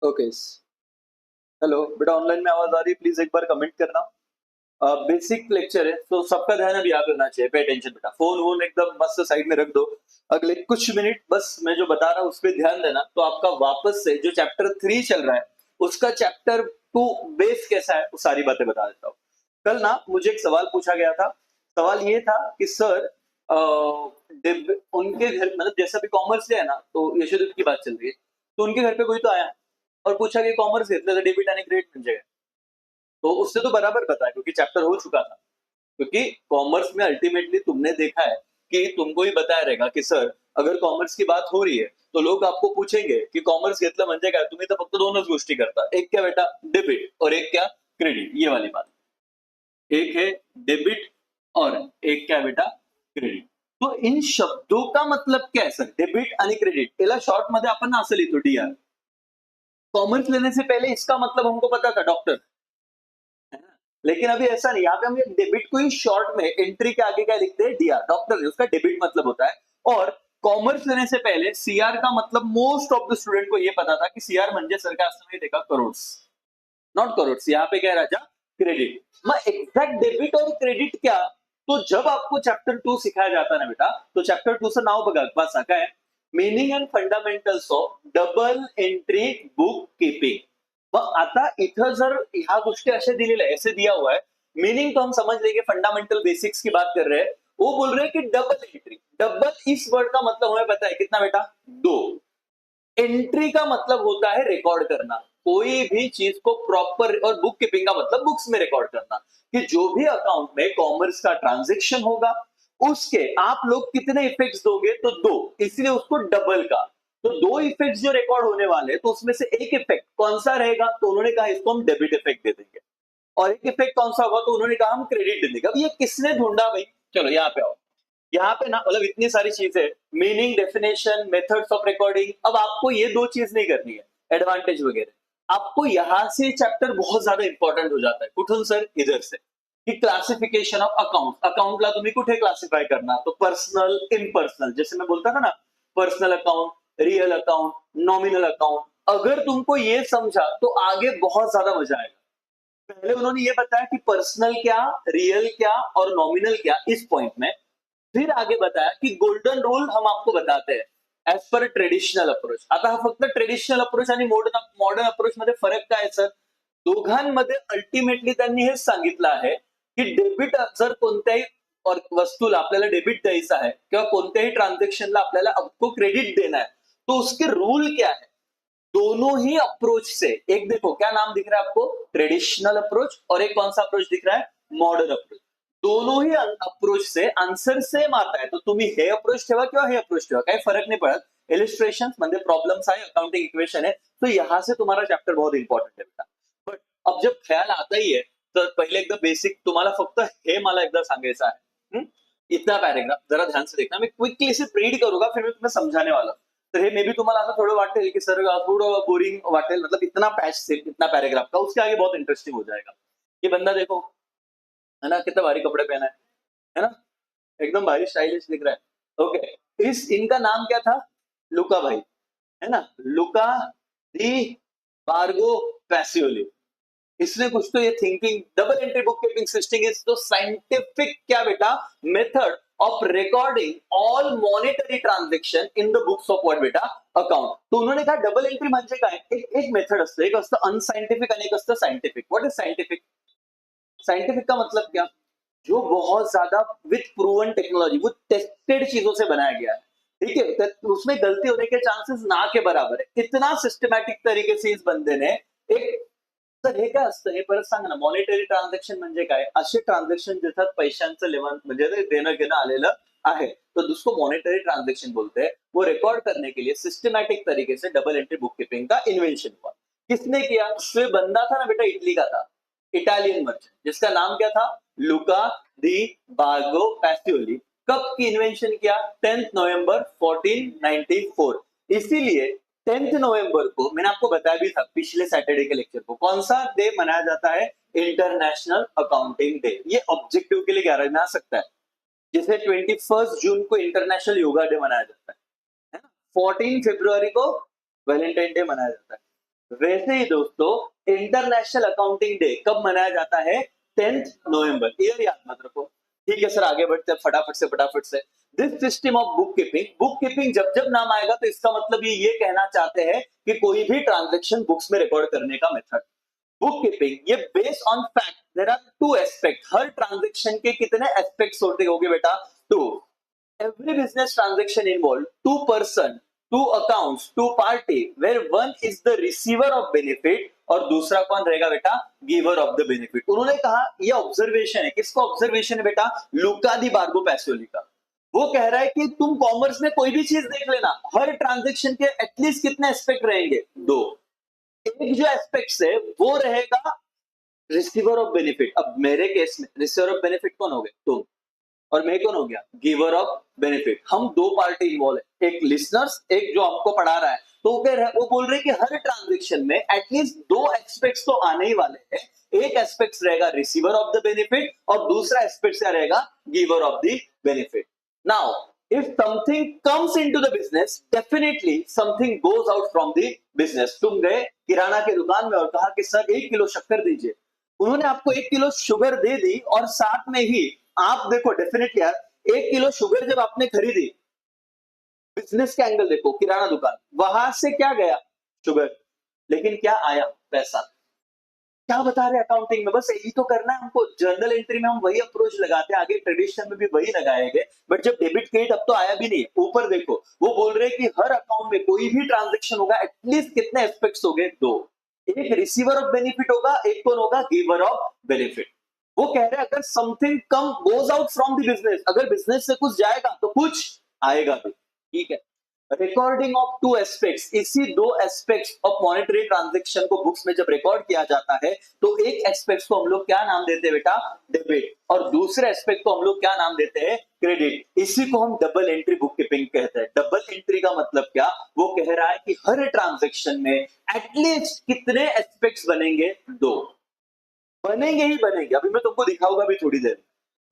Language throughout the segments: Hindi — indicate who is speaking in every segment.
Speaker 1: ओके। हेलो बेटा, ऑनलाइन में आवाज आ रही है? प्लीज एक बार कमेंट करना। बेसिक लेक्चर है तो सबका ध्यान अभी याद रहना चाहिए। पे अटेंशन बेटा, फोन वोन एकदम मस्त साइड में रख दो। अगले कुछ मिनट बस मैं जो बता रहा हूँ उस पर ध्यान देना, तो आपका वापस से जो चैप्टर 3 चल रहा है उसका चैप्टर 2 बेस कैसा है वो सारी बातें बता देता हूँ। कल ना मुझे एक सवाल पूछा गया था। सवाल ये था कि सर उनके घर मतलब जैसा भी कॉमर्स लिया है ना, तो यशोदीप की बात चल रही है, तो उनके घर पे कोई तो आया और पूछा कि कॉमर्स घेतलं तर डेबिट आणि क्रेडिट म्हणजे काय? तो उससे तो बराबर पता है क्योंकि चैप्टर हो चुका था। क्योंकि कॉमर्स में अल्टीमेटली तुमने देखा है कि तुमको ही बताया रहेगा कि सर अगर कॉमर्स की बात हो रही है तो लोग आपको पूछेंगे कि कॉमर्स घेतलं म्हणजे काय? तुम्ही तर फक्त दोनच गोष्टी करता, एक क्या बेटा डेबिट और एक क्या क्रेडिट, ये वाली बात। एक है डेबिट और एक क्या बेटा क्रेडिट। तो इन शब्दों का मतलब क्या है सर? डेबिट आणि क्रेडिट याला शॉर्ट मध्ये आपण ना असं लिहितो डीआर। कॉमर्स लेने से पहले इसका मतलब हमको पता था डॉक्टर, है ना? लेकिन अभी ऐसा नहीं, यहाँ पे हम डेबिट को ही शॉर्ट में एंट्री के आगे क्या लिखते हैं? डीआर। डॉक्टर नहीं, उसका डेबिट मतलब होता है। और कॉमर्स लेने से पहले सीआर का मतलब मोस्ट ऑफ द स्टूडेंट को ये पता था कि सीआर म्हणजे सर का असं देखा करोड्स, नॉट करोड्स। यहाँ पे क्या है राजा? क्रेडिट। मग एक्झॅक्ट डेबिट और क्रेडिट क्या? तो जब आपको चैप्टर 2 सिखाया जाता है ना बेटा, तो चैप्टर 2 चं नाव बघा वाचा काय? Meaning and fundamentals of double entry bookkeeping. मग आता इथं जर ह्या गोष्टी अशा दिलेल्या ऐसे दिया हुआ है, मीनिंग तो हम समझ लेंगे, फंडामेंटल बेसिक्स की बात कर रहे हैं। वो बोल रहे हैं कि डबल एंट्री, डबल इस वर्ड का मतलब हमें पता है कितना बेटा? दो। एंट्री का मतलब होता है रिकॉर्ड करना, कोई भी चीज को प्रॉपर, और बुक कीपिंग का मतलब बुक्स में रिकॉर्ड करना कि जो भी अकाउंट में कॉमर्स का ट्रांजैक्शन होगा उसके आप लोग कितने इफेक्ट्स दोगे? तो दो, इसलिए उसको डबल का। तो दो इफेक्ट्स जो रिकॉर्ड होने वाले तो उसमें से एक इफेक्ट कौन सा रहेगा? तो उन्होंने कहा इसको हम डेबिट इफेक्ट दे देंगे। और एक इफेक्ट कौन सा होगा? तो उन्होंने कहा हम क्रेडिट दे देंगे। अब ये किसने ढूंढा भाई? चलो यहाँ पे आओ। यहाँ पे ना मतलब इतनी सारी चीजें, meaning, definition, methods of recording. अब आपको ये दो चीज नहीं करनी है, एडवांटेज वगैरह। आपको यहां से चैप्टर बहुत ज्यादा इंपॉर्टंट हो जाता है। कुठून सर? इधर से, कि क्लासिफिकेशन ऑफ अकाउंट। अकाउंटला तुम्ही कुठे क्लासिफाय करणार? तो पर्सनल, इम्पर्सनल, जैसे मैं बोलता था ना, personal account, real account, nominal account. अगर तुमको ये समझा तो आगे बहुत ज्यादा मजा आएगा। पहले उन्होंने ये बताया कि पर्सनल क्या, रियल क्या और नॉमिनल क्या इस पॉइंट में। फिर आगे बताया कि गोल्डन रूल हम आपको बताते हैं एज पर ट्रेडिशनल अप्रोच। आता हा फक्त ट्रेडिशनल अप्रोच आणि मॉडर्न अप्रोच मध्ये फरक काय सर? दोघांमध्ये अल्टिमेटली त्यांनी हेच सांगितलं आहे की डेबिट जर कोणत्याही वस्तूला आपल्याला डेबिट द्यायचं आहे किंवा कोणत्याही ट्रांजेक्शनला आपल्याला आपको क्रेडिट देना है, तो उसके रूल क्या है? दोनों ही अप्रोच से, एक देखो क्या नाम दिख रहा है आपको? ट्रेडिशनल अप्रोच, और एक कौन सा अप्रोच दिख रहा है? Modern approach. दोनों ही अप्रोच से आंसर सेम आता है, तो तुम्ही हे अप्रोच ठेवा किंवा हे अप्रोच ठेवा, काही फरक नहीं पड़त। इलिस्ट्रेशन म्हणजे प्रॉब्लम्स आहे, अकाउंटिंग इक्वेशन है, तो यहां से तुम्हारा चैप्टर बहुत इंपॉर्टेंट है बेटा। बट अब जब ख्याल आता ही है तर पहिले एकदा बेसिक तुम्हाला फक्त हे मला एकदा सांगायचं आहे। इतना पैराग्राफ जरा ध्यान से देखना, मैं क्विकली सिर्फ रीड करूंगा फिर मैं तुम्हें समझाने वाला हूं। तर हे मे बी तुम्हाला असं थोडं वाटेल की सर थोडं बोरिंग वाटेल, मतलब इतना पैच से इतना पैराग्राफ का, उसके आगे बहुत इंटरेस्टिंग हो जाएगा। ये बंदा देखो, है ना, कितना भारी कपड़े पहना है ना, एकदम भारी स्टाइलिश दिख रहा है। ओके, इस इनका नाम क्या था? लुका भाई, है ना, लुका दी बार्गो पैसियोली। इसने कुछ तो ये thinking double entry book keeping system is तो साइंटिफिक क्या बेटा? Method of recording all monetary transaction in the books of what बेटा? अकाउंट। तो उन्होंने कहा डबल एंट्री म्हणजे काय? एक मेथड असतं, एक असतं अनसाइंटिफिक आणि एक असतं scientific. What is scientific? Scientific का मतलब क्या? जो बहुत ज्यादा विथ प्रूवन टेक्नोलॉजी, वो टेस्टेड चीजों से बनाया गया है, ठीक है, तो उसमें गलती होने के चांसेस ना के बराबर है। इतना सिस्टमॅटिक तरीके से इस बंदे ने एक, तर हे काय असतं हे परत सांग ना। मॉनिटरी ट्रान्झॅक्शन म्हणजे काय? असे ट्रान्झॅक्शन ज्याच्यात पैशांचं लेवन म्हणजे देणं घेणं आलेलं आहे, तो जिसको मॉनिटरी ट्रांजेक्शन बोलते हैं, वो रिकॉर्ड करने के लिए सिस्टमैटिक तरीके से डबल एंट्री बुक कीपिंग का इन्वेंशन हुआ। किसने किया? तो ये बंदा था ना बेटा, इटली का था, इटालियन मर्चेंट, जिसका नाम क्या था? लुका दी बार्गो पैसियोली। कब की इन्वेंशन किया? 10 नवंबर 1494। इसीलिए 10 नवंबर को मैंने आपको बताया भी था पिछले सैटरडे के लेक्चर को, कौन सा डे मनाया जाता है? International accounting day. ये ऑब्जेक्टिव के लिए 11 में आ सकता है। जैसे 21 जून को इंटरनेशनल योगा डे मनाया जाता है ना, 14 फरवरी को वैलेंटाइन डे मनाया जाता है। वैसे ही दोस्तों इंटरनेशनल अकाउंटिंग डे कब मनाया जाता है? 10 नवंबर। ईयर याद मत रखो। ठीक है सर, आगे बढ़ते हैं फटाफट से। This system of book keeping जब जब नाम आएगा तो इसका मतलब ये कहना चाहते हैं कि कोई भी ट्रांजेक्शन बुक्स में रिकॉर्ड करने का मेथड। बुक कीपिंग ये based on fact there are two aspect. हर ट्रांजेक्शन के कितने एस्पेक्ट्स होते होंगे बेटा? Two. Every business transaction involved two person, two accounts, two party, where one is the receiver of benefit और दूसरा कौन रहेगा बेटा? Giver of the benefit. उन्होंने कहा ये ऑब्जर्वेशन है। किसका ऑब्जर्वेशन है बेटा? लुका दी बार्बो पैसोली का। वो कह रहा है कि तुम कॉमर्स में कोई भी चीज देख लेना, हर ट्रांजेक्शन के एटलीस्ट कितने एस्पेक्ट रहेंगे? दो। एक जो एस्पेक्ट है वो रहेगा रिसीवर ऑफ बेनिफिट। अब मेरे केस में रिसीवर ऑफ बेनिफिट कौन हो गए? तुम। और मैं कौन हो गया? Giver of benefit. हम दो पार्टी इन्वॉल्व है, एक लिसनर्स, एक जो हमको पढ़ा रहा है। तो वो बोल रहे हैं कि हर ट्रांजेक्शन में एटलीस्ट दो एस्पेक्ट्स तो आने ही वाले हैं। एक एस्पेक्ट रहेगा रिसीवर ऑफ द बेनिफिट और दूसरा एस्पेक्ट क्या रहेगा? Giver of the benefit. Now if something comes into the business, definitely something goes out from the business। तुम गए किराना की दुकान में और कहा कि सर 1 किलो शक्कर दीजिए। उन्होंने आपको 1 किलो शुगर दे दी और साथ में ही आप देखो डेफिनेटली यार 1 किलो शुगर जब आपने खरीदी, बिजनेस के एंगल देखो, किराना दुकान, वहां से क्या गया? शुगर। लेकिन क्या आया? पैसा। क्या बता रहे अकाउंटिंग में? बस यही तो करना है हमको। जर्नल एंट्री में हम वही अप्रोच लगाते हैं, आगे ट्रेडिशनल में भी वही लगाएंगे। बट जब डेबिट क्रेडिट अब तो आया भी नहीं है। ऊपर देखो वो बोल रहे हैं कि हर अकाउंट में कोई भी ट्रांजेक्शन होगा एटलीस्ट कितने एस्पेक्ट्स हो गए? दो। एक रिसीवर ऑफ बेनिफिट होगा, एक कौन होगा? Giver of benefit. वो कह रहे हैं अगर something come goes out from the business, अगर बिजनेस से कुछ जाएगा तो कुछ आएगा भी। ठीक है। रिकॉर्डिंग ऑफ टू एस्पेक्ट्स, इसी दो एस्पेक्ट्स ऑफ मॉनेटरी ट्रांजैक्शन को बुक्स में जब रिकॉर्ड किया जाता है तो एक एस्पेक्ट को हम लोग क्या नाम देते हैं बेटा? डेबिट। और दूसरे एस्पेक्ट को हम लोग क्या नाम देते हैं? क्रेडिट। इसी को हम डबल एंट्री बुक कीपिंग कहते हैं। डबल एंट्री का मतलब क्या? वो कह रहा है कि हर ट्रांजैक्शन में एटलीस्ट कितने एस्पेक्ट्स बनेंगे? दो। बनेंगे ही बनेंगे, अभी मैं तुमको दिखाऊंगा भी थोड़ी देर।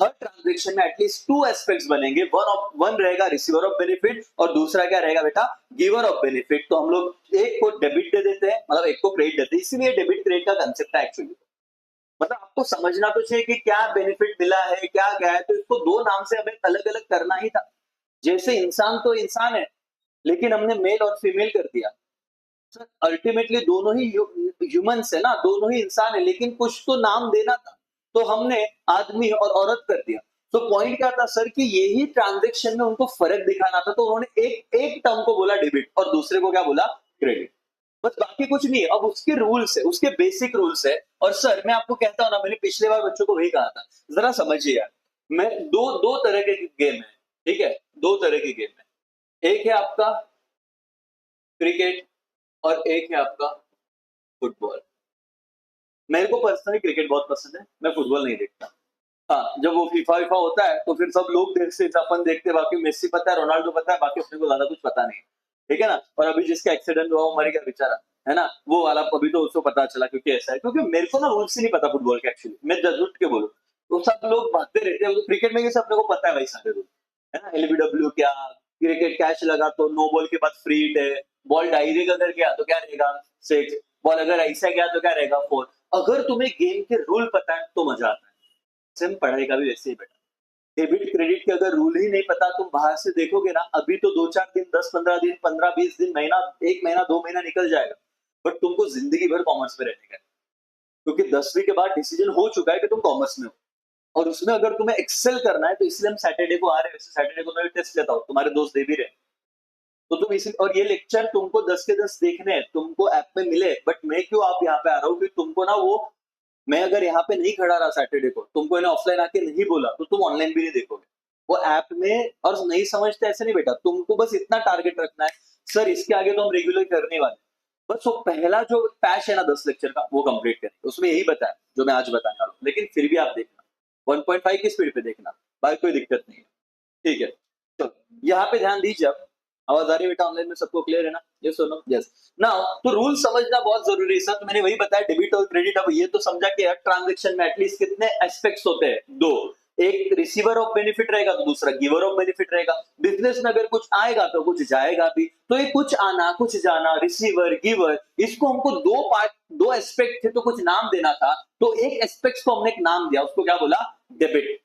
Speaker 1: हर ट्रांजैक्शन में एटलीस्ट टू एस्पेक्ट्स बनेंगे। वन रहेगा रिसीवर ऑफ बेनिफिट और दूसरा क्या रहेगा बेटा? Giver of benefit. तो हम लोग एक को डेबिट दे देते हैं, मतलब एक को क्रेडिट देते हैं। इसीलिए डेबिट क्रेडिट का कंसेप्ट है एक्चुअली। मतलब आपको समझना तो चाहिए कि क्या बेनिफिट मिला है, क्या गया है। तो इसको दो नाम से हमें अलग अलग करना ही था। जैसे इंसान तो इंसान है, लेकिन हमने मेल और फीमेल कर दिया। सर अल्टीमेटली दोनों ही ह्यूमंस है ना, दोनों ही इंसान है, लेकिन कुछ तो नाम देना था तो हमने आदमी और औरत कर दिया। तो पॉइंट क्या था सर कि यही ट्रांजैक्शन में उनको फर्क दिखाना था, तो उन्होंने एक टर्म को बोला डेबिट और दूसरे को क्या बोला? क्रेडिट। बस बाकी कुछ नहीं है। अब उसके रूल्स है, उसके बेसिक रूल्स है। और सर मैं आपको कहता हूं ना, मैंने पिछले बार बच्चों को वही कहा था, जरा समझिए यार। मैं दो तरह के गेम है, ठीक है? दो तरह की गेम है। एक है आपका क्रिकेट और एक है आपका फुटबॉल। मेरे को पर्सनली क्रिकेट बहुत पसंद है, मैं फुटबॉल नहीं देखता। हाँ, जब वो फीफा वीफा होता है तो फिर सब लोग देखते, अपन देखते, बाकी मेसी पता है, रोनाल्डो पता है, बाकी अपने को ज्यादा कुछ पता नहीं। ठीक है ना? और अभी जिसका एक्सीडेंट हुआ वो मर गया बेचारा, है ना? वो वाला अभी तो उसको पता चला, क्योंकि ऐसा है। क्योंकि मेरे को ना रूल्स ही नहीं पता फुटबॉल के एक्चुअली, मैं झूठ के बोलूं तो सब लोग भागते रहते हैं। क्रिकेट में ये सब अपने को पता है भाई, सारे रूल, है ना? एलबीडब्ल्यू क्या, क्रिकेट कैच लगा तो नो बॉल के बाद फ्री हिट है, बॉल डायरेक्ट अगर गया तो क्या रहेगा? 6, बॉल अगर ऐसा गया तो क्या रहेगा? 4। अगर तुम्हें गेम के रूल पता है तो मजा आता है। सेम पढ़ाई का भी वैसे ही बेटा। डेबिट क्रेडिट के अगर रूल ही नहीं पता, तुम बाहर से देखोगे ना, अभी तो 2-4 दिन, 10-15 दिन, 15-20 दिन, महीना, 1 महीना, 2 महीना निकल जाएगा, बट तुमको जिंदगी भर कॉमर्स में रहने का है। क्योंकि 10वीं के बाद डिसीजन हो चुका है कि तुम कॉमर्स में हो और उसमें अगर तुम्हें एक्सेल करना है, तो इसलिए हम सैटरडे को आ रहे हैं। वैसे सैटरडे को मैं भी टेस्ट लेता हूँ, तुम्हारे दोस्त दे भी रहे। तो तुम इसी, और ये लेक्चर तुमको 10 के 10 देखने हैं, तुमको ऐप में मिले। बट मैं क्यों आप यहाँ पे आ रहा हूँ कि तुमको ना वो, मैं अगर यहाँ पे नहीं खड़ा रहा सैटरडे को, तुमको इन्हें ऑफलाइन आके नहीं बोला, तो तुम ऑनलाइन भी नहीं देखोगे वो ऐप में। और नहीं समझते ऐसे नहीं बेटा, तुमको बस इतना टारगेट रखना है, सर इसके आगे तो हम रेगुलर करने वाले। बस वो पहला जो पैच है ना 10 लेक्चर का, वो कंप्लीट करें। उसमें यही बताया जो मैं आज बताने वाला हूँ। लेकिन फिर भी आप देखना 1.5 की स्पीड पे देखना, बाकी कोई दिक्कत नहीं है। ठीक है, चलो यहाँ पे ध्यान दीजिए। आप आवाज आ रही है बेटा? ऑनलाइन में सबको क्लियर है ना? यस और नो? यस। नाउ तो रूल समझना बहुत जरूरी है सर। तो मैंने वही बताया डेबिट और क्रेडिट। अब ये तो समझा कि ट्रांजैक्शन में एटलीस्ट कितने एस्पेक्ट्स होते हैं? दो। एक रिसीवर ऑफ बेनिफिट रहेगा तो दूसरा गिवर ऑफ बेनिफिट रहेगा। बिजनेस में अगर कुछ आएगा तो कुछ जाएगा भी, तो ये कुछ आना कुछ जाना, रिसीवर गिवर, इसको हमको दो पार्ट, दो एस्पेक्ट थे तो कुछ नाम देना था, तो एक एस्पेक्ट को हमने एक नाम दिया, उसको क्या बोला, डेबिट।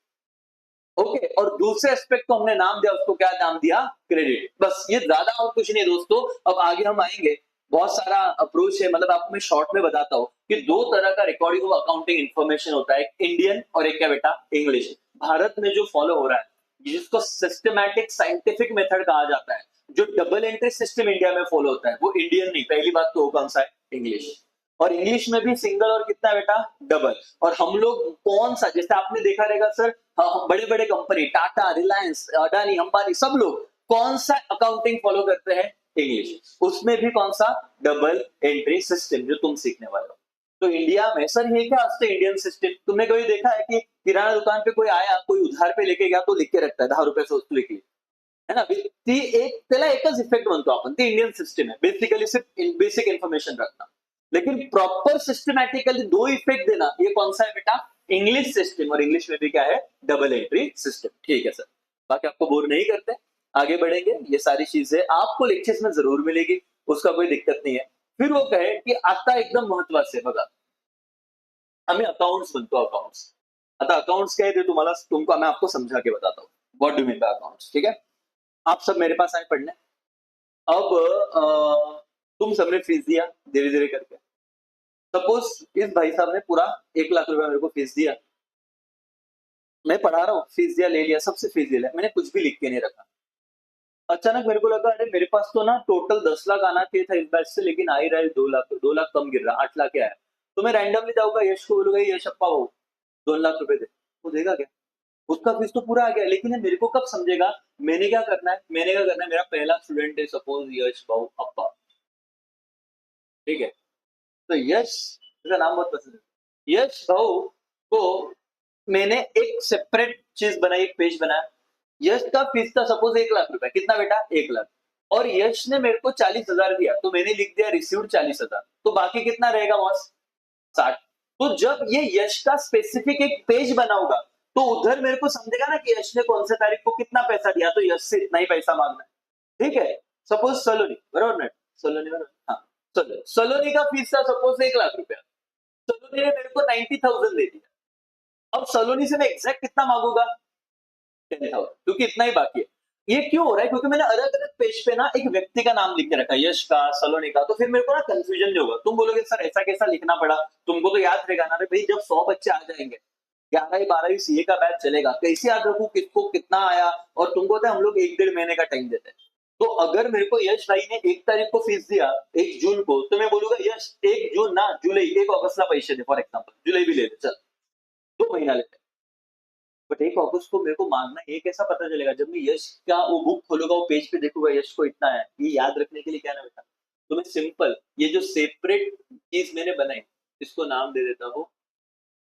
Speaker 1: ओके, और दूसरे एस्पेक्ट को हमने नाम दिया, उसको क्या नाम दिया, क्रेडिट। बस ये ज्यादा और कुछ नहीं दोस्तों। अब आगे हम आएंगे, बहुत सारा अप्रोच है, मतलब आपको मैं शॉर्ट में बताता हूँ कि दो तरह का रिकॉर्डिंग ऑफ अकाउंटिंग इन्फॉर्मेशन होता है, एक इंडियन और एक क्या बेटा, इंग्लिश। भारत में जो फॉलो हो रहा है जिसको सिस्टमैटिक साइंटिफिक मेथड कहा जाता है, जो डबल एंट्री सिस्टम इंडिया में फॉलो होता है, वो इंडियन नहीं, पहली बात तो वो कौन सा है, इंग्लिश। और इंग्लिश में भी सिंगल और कितना बेटा, डबल। और हम लोग कौन सा, जैसे आपने देखा रहेगा सर, बड़े बड़े कंपनी टाटा, रिलायंस, अडानी, अंबानी, सब लोग कौन सा अकाउंटिंग फॉलो करते हैं, इंग्लिश। उसमें भी कौन सा, डबल एंट्री सिस्टम, जो तुम सीखने वाले हो। तो इंडिया में सर ये क्या असते इंडियन सिस्टम, तुमने कभी देखा है कि किराना दुकान पे कोई आया, कोई उधार पे लेके गया तो लिख के रखता है 10 रुपये वस्तू लिखी है ना, ती एक त्याला एकच इफेक्ट म्हणतो आपण, ते इंडियन सिस्टम है, बेसिकली सिर्फ बेसिक इन्फॉर्मेशन रखना। लेकिन प्रॉपर सिस्टमैटिकली दो इफेक्ट देना, ये कौन सा है बेटा, इंग्लिश सिस्टम। और इंग्लिश में भी क्या है, डबल एंट्री सिस्टम। ठीक है सर, बाकी आपको बोर नहीं करते, आगे बढ़ेंगे। ये सारी चीजें आपको लेक्चर्स में जरूर मिलेगी, उसका कोई दिक्कत नहीं है। फिर वो कहे कि आता एकदम महत्वाचं आहे बघा, आम्ही अकाउंट्स बनतो, अकाउंट्स। आता अकाउंट्स क्या है ते तुम्हाला, तुमको मैं आपको समझा के बताता हूँ, what do mean by accounts. ठीक है, आप सब मेरे पास आए पढ़ने। अब तुम सबने फीस दिया धीरे धीरे करके। सपोज इस भाई साहब ने पूरा 1 लाख रुपया मेरे को फीस दिया, मैं पढ़ा रहा हूँ, फीस दिया, ले लिया, सबसे फीस ले लिया, मैंने कुछ भी लिख के नहीं रखा। अचानक मेरे को लगा, अरे मेरे पास तो ना टोटल 10 लाख आना चाहिए था इस बैच से, लेकिन आ ही रहा है 2 लाख, 2 लाख कम गिर रहा, 8 लाख आया। तो मैं रैंडमली जाऊंगा यश को बोलूंगा, यश अप्पा हो 2 लाख रुपए दे, वो देगा क्या, उसका फीस तो पूरा आ गया। लेकिन ये मेरे को कब समझेगा, मैंने क्या करना है, मैंने क्या करना है, मेरा पहला स्टूडेंट है सपोज यश भाऊ अप्पा, ठीक है। तो यश, इसका नाम बहुत पसंद है, यश भाऊ को मैंने एक सेपरेट चीज बनाई, एक पेज बनाया, यश का फीस था सपोज 1 लाख रुपए, कितना बेटा, 1 लाख। और यश ने मेरे को 40,000 दिया, तो मैंने लिख दिया रिसीव्ड 40,000, तो बाकी कितना रहेगा बॉस, 60। तो जब ये यश का स्पेसिफिक एक पेज बनाऊंगा, तो उधर मेरे को समझेगा ना कि यश ने कौन से तारीख को कितना पैसा दिया, तो यश से इतना ही पैसा मांगना है। ठीक है, सपोज सलोनी, बराबर ना, सलोनी बराबर, हाँ, चलो सलोनी का फीस था सपोज 1 लाख रुपया, सलोनी ने मेरे को 90,000 दे दिया। अब सलोनी से मैं एग्जैक्ट कितना मांगूंगा, 10,000, क्योंकि इतना ही बाकी है। ये क्यों हो रहा है, क्योंकि मैंने अलग अलग पेज पे ना एक व्यक्ति का नाम लिख के रखा, यश का, सलोनी का, तो फिर मेरे को ना कंफ्यूजन नहीं होगा। तुम बोलोगे सर ऐसा कैसा लिखना पड़ा, तुमको तो याद रहेगा ना, अरे भाई जब 100 बच्चे आ जाएंगे, 11वीं 12वीं सीए का बैच चलेगा, कैसे याद रखूं किसको कितना आया। और तुमको पता है हम लोग 1-1.5 महीने का टाइम देते हैं। तो अगर मेरे को यश भाई ने 1 तारीख को फीस दिया, 1 जून को, तो मैं बोलूंगा यश 1 जून ना, जुलाई, 1 अगस्त ला पैसे दे, फॉर एग्जाम्पल जुलाई भी ले ले, चल 2 महीना लेते हैं। बट 1 अगस्त को मेरे को मांगना, ये कैसा पता चलेगा, जब मैं यश का वो बुक खोलूंगा, वो पेज पे देखूंगा यश को इतना है, ये याद रखने के लिए क्या ना बेटा। तो मैं सिंपल ये जो सेपरेट चीज मैंने बनाई, इसको नाम दे देता हूँ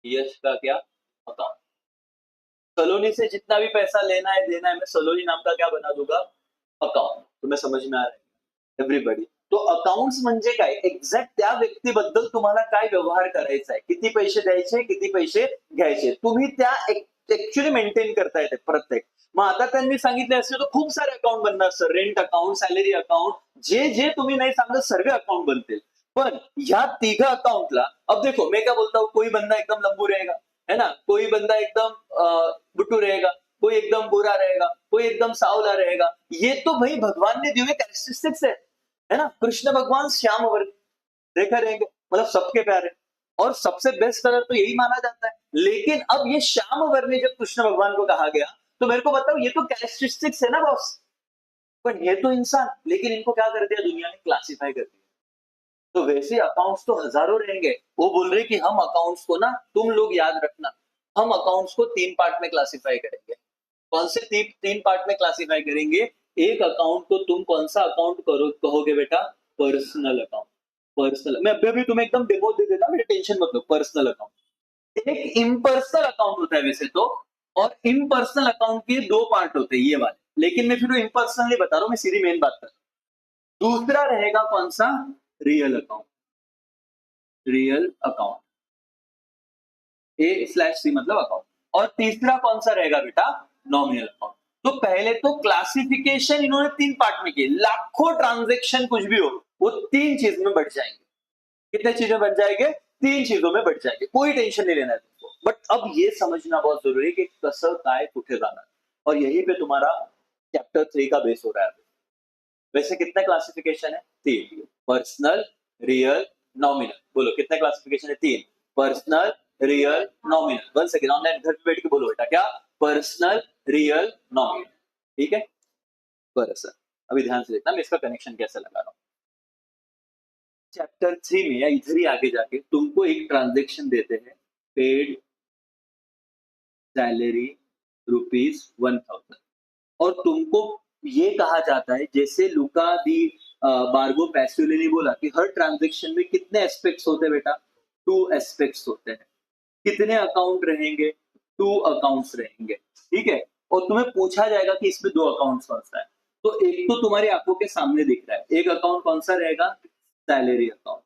Speaker 1: यश का क्या, अकाउंट। सलोनी से जितना भी पैसा लेना है देना है, मैं सलोनी नाम का क्या बना दूंगा, अकाउंट। तुम्हें समझ में आ रहा है एव्हरीबडी। तो अकाउंट्स म्हणजे काय, एक्झॅक्ट त्या व्यक्तीबद्दल तुम्हाला काय व्यवहार करायचा आहे, किती पैसे द्यायचे, किती पैसे घ्यायचे, तुम्ही त्या ऍक्च्युअली मेंटेन करताय ते प्रत्येक। मग आता त्यांनी सांगितले असते तर खूप सारे अकाउंट बनणार sir, rent account, salary account, जे जे तुम्ही नाही सांगत सर्व अकाउंट बनतील। पण ह्या तिघ अकाउंटला, अब देखो मैं क्या बोलता हूँ, कोई बंदा एकदम लंबू रहेगा, है ना, कोई बंदा एकदम बुट्टू रहेगा, कोई एकदम गोरा रहेगा, कोई एकदम सावला रहेगा। ये तो भाई भगवान ने दी हुई कैरेक्टरिस्टिक्स है ना। कृष्ण भगवान श्याम वर्ग देखा रहेंगे, मतलब सबके प्यारे, और सबसे बेस्ट कलर तो यही माना जाता है। लेकिन अब ये श्याम वर्णी जब कृष्ण भगवान को कहा गया, तो मेरे को बताओ ये तो कैरेक्टरिस्टिक्स है ना बॉस, पर ये तो इंसान, लेकिन इनको क्या कर दिया दुनिया ने, क्लासिफाई कर दिया। तो वैसे अकाउंट्स तो हजारों रहेंगे। वो बोल रहे कि हम अकाउंट्स को ना, तुम लोग याद रखना, हम अकाउंट्स को 3 पार्ट में क्लासिफाई करेंगे। कौन से 3 पार्ट में क्लासिफाई करेंगे, एक अकाउंट को तुम कौन सा अकाउंट कहोगे बेटा, पर्सनल अकाउंट। पर्सनल, मैं अभी तुम्हें एकदम डेमो दे देता, मेरे टेंशन मत लो। पर्सनल अकाउंट एक इम्पर्सनल अकाउंट होता है वैसे तो, और इम्पर्सनल अकाउंट के 2 पार्ट होते हैं ये वाले, लेकिन मैं फिर इम्पर्सनल नहीं बता रहा हूँ, मैं सीधी मेन बात कर रहा हूँ। दूसरा रहेगा कौन सा, real account. Real account A/C मतलब अकाउंट। और तीसरा कौन सा रहेगा बेटा, नॉमिनल अकाउंट। तो पहले तो क्लासिफिकेशन इन्होंने 3 पार्ट में की, लाखों ट्रांजेक्शन कुछ भी हो वो 3 चीज में बढ़ जाएंगे। कितने चीजों में बढ़ जाएंगे, 3 चीजों में बढ़ जाएंगे, कोई टेंशन नहीं लेना है तुमको। बट अब ये समझना बहुत जरूरी है कि कसर काय कुठे जाना है, और यही पे तुम्हारा चैप्टर 3 का बेस हो रहा है। वैसे कितने क्लासिफिकेशन है, 3, पर्सनल, रियल, नॉमिनल। बोलो कितने क्लासिफिकेशन है, 3, personal, real, nominal. 1 second, online घर पे बैठ के बोलो बेटा, क्या, पर्सनल, रियल, नॉमिनल। ठीक है, बस सर अभी ध्यान से देखना मैं इसका कनेक्शन कैसे लगा रहा हूं। चैप्टर 3 में या इधर ही आगे जाके तुमको एक ट्रांजेक्शन देते हैं, पेड सैलरी ₹1000, और तुमको ये कहा जाता है, जैसे लुका दी बार्गो पैसियोली ने बोला कि हर ट्रांजेक्शन में कितने एस्पेक्ट्स होते हैं बेटा, 2 एस्पेक्ट्स होते हैं। कितने अकाउंट रहेंगे, 2 अकाउंट्स रहेंगे। ठीक है, और तुम्हें पूछा जाएगा कि इसमें 2 अकाउंट्स कौन सा है। तो एक तो तुम्हारी आंखों के सामने दिख रहा है, एक अकाउंट कौन सा रहेगा, सैलरी अकाउंट।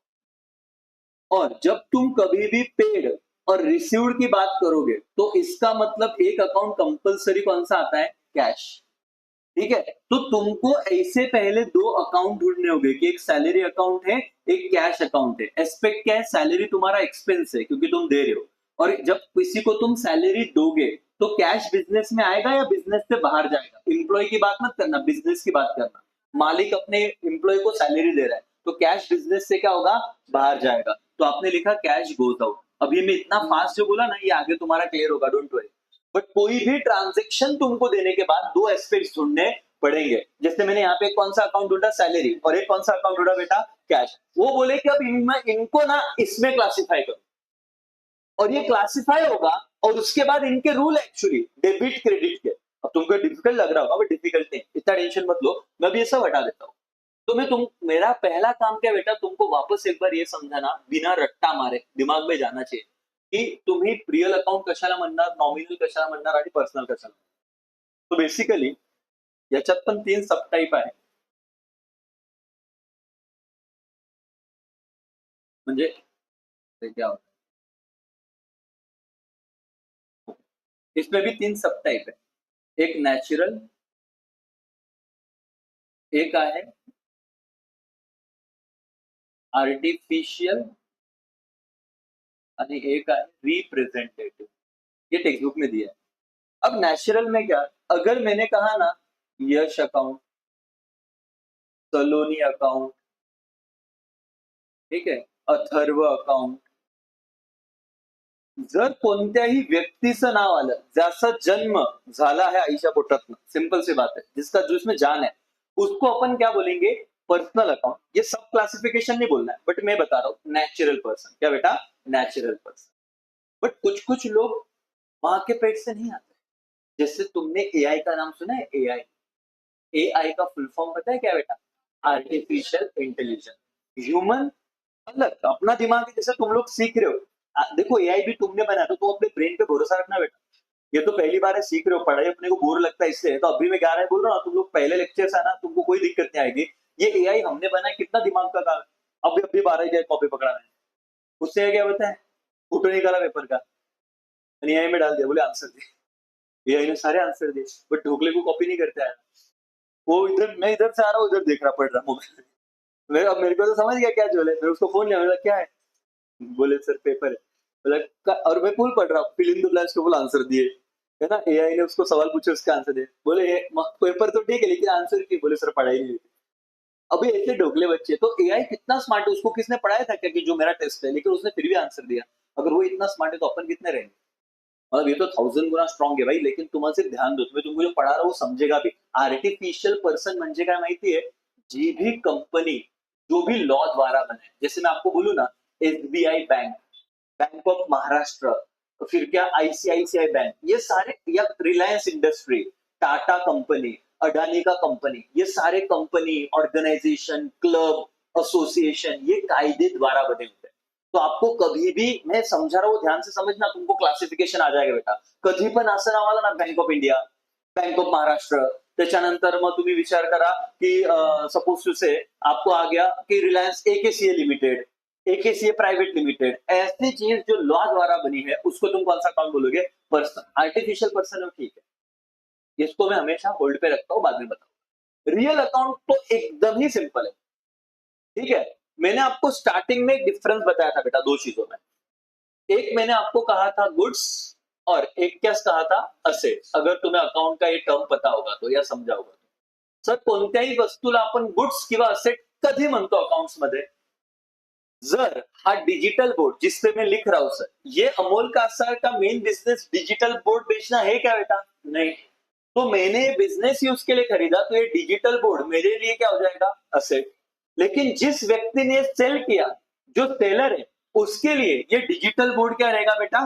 Speaker 1: और जब तुम कभी भी पेड और रिसीव्ड की बात करोगे तो इसका मतलब एक अकाउंट कंपलसरी कौन सा आता है, कैश। ठीक है, तो तुमको ऐसे पहले 2 अकाउंट ढूंढने होंगे कि एक सैलरी अकाउंट है, एक कैश अकाउंट है। एस्पेक्ट क्या है, सैलरी तुम्हारा एक्सपेंस है क्योंकि तुम दे रहे हो, और जब किसी को तुम सैलरी दोगे तो कैश बिजनेस में आएगा या बिजनेस से बाहर जाएगा। एम्प्लॉय की बात मत करना, बिजनेस की बात करना। मालिक अपने एम्प्लॉय को सैलरी दे रहा है तो कैश बिजनेस से क्या होगा, बाहर जाएगा। तो आपने लिखा कैश गोज आउट। अभी मैं इतना फास्ट जो बोला ना, ये आगे तुम्हारा क्लियर होगा, डोंट वरी। बट कोई भी ट्रांजेक्शन तुमको देने के बाद 2 एस्पेक्ट्स ढूंढने पड़ेंगे। जैसे मैंने यहाँ पे कौन सा अकाउंट ढूंढा, सैलरी, और एक कौन सा अकाउंट ढूंढा बेटा, कैश। वो बोले कि अब इनको ना इसमें क्लासिफाई करो, और ये क्लासिफाई होगा, और उसके बाद इनके रूल एक्चुअली डेबिट क्रेडिट के। अब तुमको डिफिकल्ट लग रहा होगा, बट डिफिकल्ट नहीं, इतना टेंशन मत लो, मैं भी ये सब हटा देता हूँ। तो मेरा पहला काम क्या बेटा, तुमको वापस एक बार ये समझाना, बिना रट्टा मारे दिमाग में जाना चाहिए की तुम्ही रियल अकाउंट कशाला म्हणणार, नॉमिनल कशाला म्हणणार आणि पर्सनल कशाला। तो बेसिकली याच्यात पण 3 सब टाइप आहे, म्हणजे क्या होता है, इसमें भी 3 सब टाइप है, एक नॅचरल, एक आहे आर्टिफिशियल, आणि एक आहे रिप्रेजेंटेटिव। ये टेक्स्ट बुक में दिया है। अब नेचुरल में क्या, अगर मैंने कहा ना यश अकाउंट, सलोनी अकाउंट, ठीक है, अथर्व अकाउंट, जर कोणत्याही व्यक्तीचं नाव आलं, ज्याचा जन्म झाला है आईच्या पोटात, सिंपल सी बात है, जिसका जिसमें जान है, उसको अपन क्या बोलेंगे, पर्सनल अकाउंट। ये सब क्लासिफिकेशन नहीं बोलना है, बट मैं बता रहा हूँ नेचुरल पर्सन। क्या बेटा, नेचुरल पर्सन। बट कुछ कुछ लोग माँ के पेट से नहीं आते। जैसे तुमने एआई का नाम सुना है, एआई। एआई का फुल फॉर्म पता है क्या बेटा, आर्टिफिशियल इंटेलिजेंस। ह्यूमन अलग, अपना दिमाग है, जैसे तुम लोग सीख रहे हो। देखो एआई भी तुमने बनाया, तो तुम अपने ब्रेन पे भरोसा रखना बेटा। ये तो पहली बार है, सीख रहे हो, पढ़ाई अपने को बोर लगता है इससे। तो अभी मैं 11 बोल रहा हूँ, तुम लोग पहले लेक्चर से आना, तुमको कोई दिक्कत नहीं आएगी। ये एआई हमने बनाया, कितना दिमाग का काम है। अभी 12 ही कॉपी पकड़ा है, उससे क्या बताए, फोटो निकाला पेपर का, एआई में डाल दिया, बोले आंसर दे। एआई ने सारे आंसर दिए, बट ढोकले को कॉपी नहीं करते आया। वो इधर, मैं इधर से आ रहा हूँ, उधर देख रहा, पढ़ रहा मोबाइल में। अब मेरे को तो समझ गया क्या जोले, मैं उसको फोन लिया, क्या है, बोले सर पेपर है। बोला, और मैं फुल पढ़ रहा हूँ, फिल इन द ब्लैंक्स के फुल आंसर दिए, है ना। एआई ने उसको सवाल पूछे, उसका आंसर दिए, बोले पेपर तो ठीक है लेकिन आंसर की, बोले सर पढ़ाई नहीं। अभी ऐसे ढोकले बच्चे। तो एआई कितना स्मार्ट है, उसको किसने पढ़ाया था क्या कि जो मेरा टेस्ट है, लेकिन उसने फिर भी आंसर दिया। अगर वो इतना स्मार्ट है तो अपन कितने रहेंगे। मतलब ये तो 1000 गुना स्ट्रॉंग है भाई। लेकिन तुम्हाला सिर्फ ध्यान दो, तुम्हें तुमको जो पढ़ा रहा हूँ वो समझेगा भी। आर्टिफिशियल पर्सन म्हणजे काय माहिती है, जी भी कंपनी जो भी लॉ द्वारा बने, जैसे मैं आपको बोलूँ ना, SBI bank, bank of Maharashtra, फिर क्या आईसीआईसीआई बैंक, ये सारे, या रिलायंस इंडस्ट्री, टाटा कंपनी, अडानी का कंपनी, ये सारे कंपनी, ऑर्गेनाइजेशन, क्लब, एसोसिएशन, ये कायदे द्वारा बने होते हैं। तो आपको कभी भी, मैं समझा रहा हूँ, ध्यान से समझना, तुमको क्लासिफिकेशन आ जाएगा बेटा। कधी पण असं नाव आलं ना, bank of India, bank of Maharashtra, त्याच्यानंतर मग तुम्ही विचार करा की सपोज टू से आपको आ गया कि Reliance AKCA limited, AKCA private limited, ऐसी चीज जो लॉ द्वारा बनी है उसको तुम कौन सा अकाउंट बोलोगे? पर्सन। आर्टिफिशियल पर्सन है, ठीक है, इसको मैं हमेशा होल्ड पे रखता हूँ, बाद में बताऊंगा। रियल अकाउंट तो एकदम ही सिंपल है, ठीक है। मैंने आपको स्टार्टिंग में एक डिफरेंस बताया था बेटा दो चीजों में। एक मैंने आपको कहा था गुड्स, और एक क्या कहा था? असेट्स। अगर तुम्हें अकाउंट का ये टर्म पता होगा तो या समजा होगा तो। सर कोणत्याही वस्तूला आपण गुड्स किंवा असेट कधी म्हणतो अकाउंट्स मध्ये? जर हा डिजिटल बोर्ड जिस पे मैं लिख रहा हूं सर, ये अमोल का सर का मेन बिजनेस डिजिटल बोर्ड बेचना है क्या बेटा? नहीं। तो मैंने बिजनेस यूज के लिए खरीदा, तो ये डिजिटल बोर्ड मेरे लिए क्या हो जाएगा? असेट। लेकिन जिस व्यक्ति ने सेल किया, जो सेलर है, उसके लिए ये डिजिटल बोर्ड क्या रहेगा बेटा?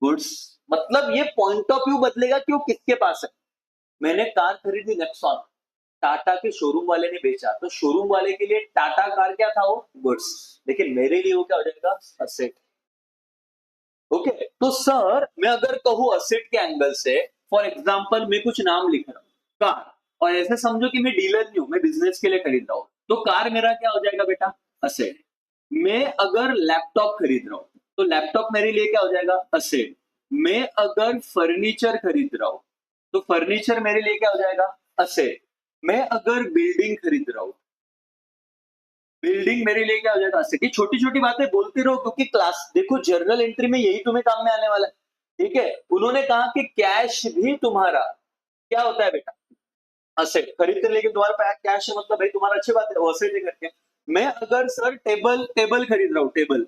Speaker 1: गुड्स। मतलब ये पॉइंट ऑफ व्यू बदलेगा कि वो किसके पास है। मैंने कार खरीदी नेक्सॉन, टाटा के शोरूम वाले ने बेचा, तो शोरूम वाले के लिए टाटा कार क्या था? वो गुड्स। लेकिन मेरे लिए वो क्या हो जाएगा? असेट। ओके, तो सर मैं अगर कहूं असेट के एंगल से, फॉर एग्जांपल मैं कुछ नाम लिख रहा हूं, कार, और ऐसे समझो कि मैं डीलर नहीं हूं, मैं बिजनेस के लिए खरीद रहा हूं, तो कार मेरा क्या हो जाएगा बेटा? असेट। मैं अगर लैपटॉप खरीद रहा हूं, तो लैपटॉप मेरे लिए क्या हो जाएगा? असेट। मैं अगर फर्नीचर खरीद रहा हूं, तो फर्नीचर मेरे लिए क्या हो जाएगा? असेट। मैं अगर बिल्डिंग खरीद रहा हूं, बिल्डिंग मेरे लिए क्या हो जाएगा? असेट। ये छोटी छोटी बातें बोलते रहो, क्योंकि क्लास देखो जर्नल एंट्री में यही तुम्हें काम में आने वाला है, ठीक है। उन्होंने कहा कि कैश भी तुम्हारा क्या होता है बेटा? असेट। खरीदते, लेकिन तुम्हारे पास कैश है, मतलब भाई तुम्हारा अच्छी बात है, वो असेट है करके। मैं अगर सर टेबल टेबल खरीद रहा हूं, टेबल,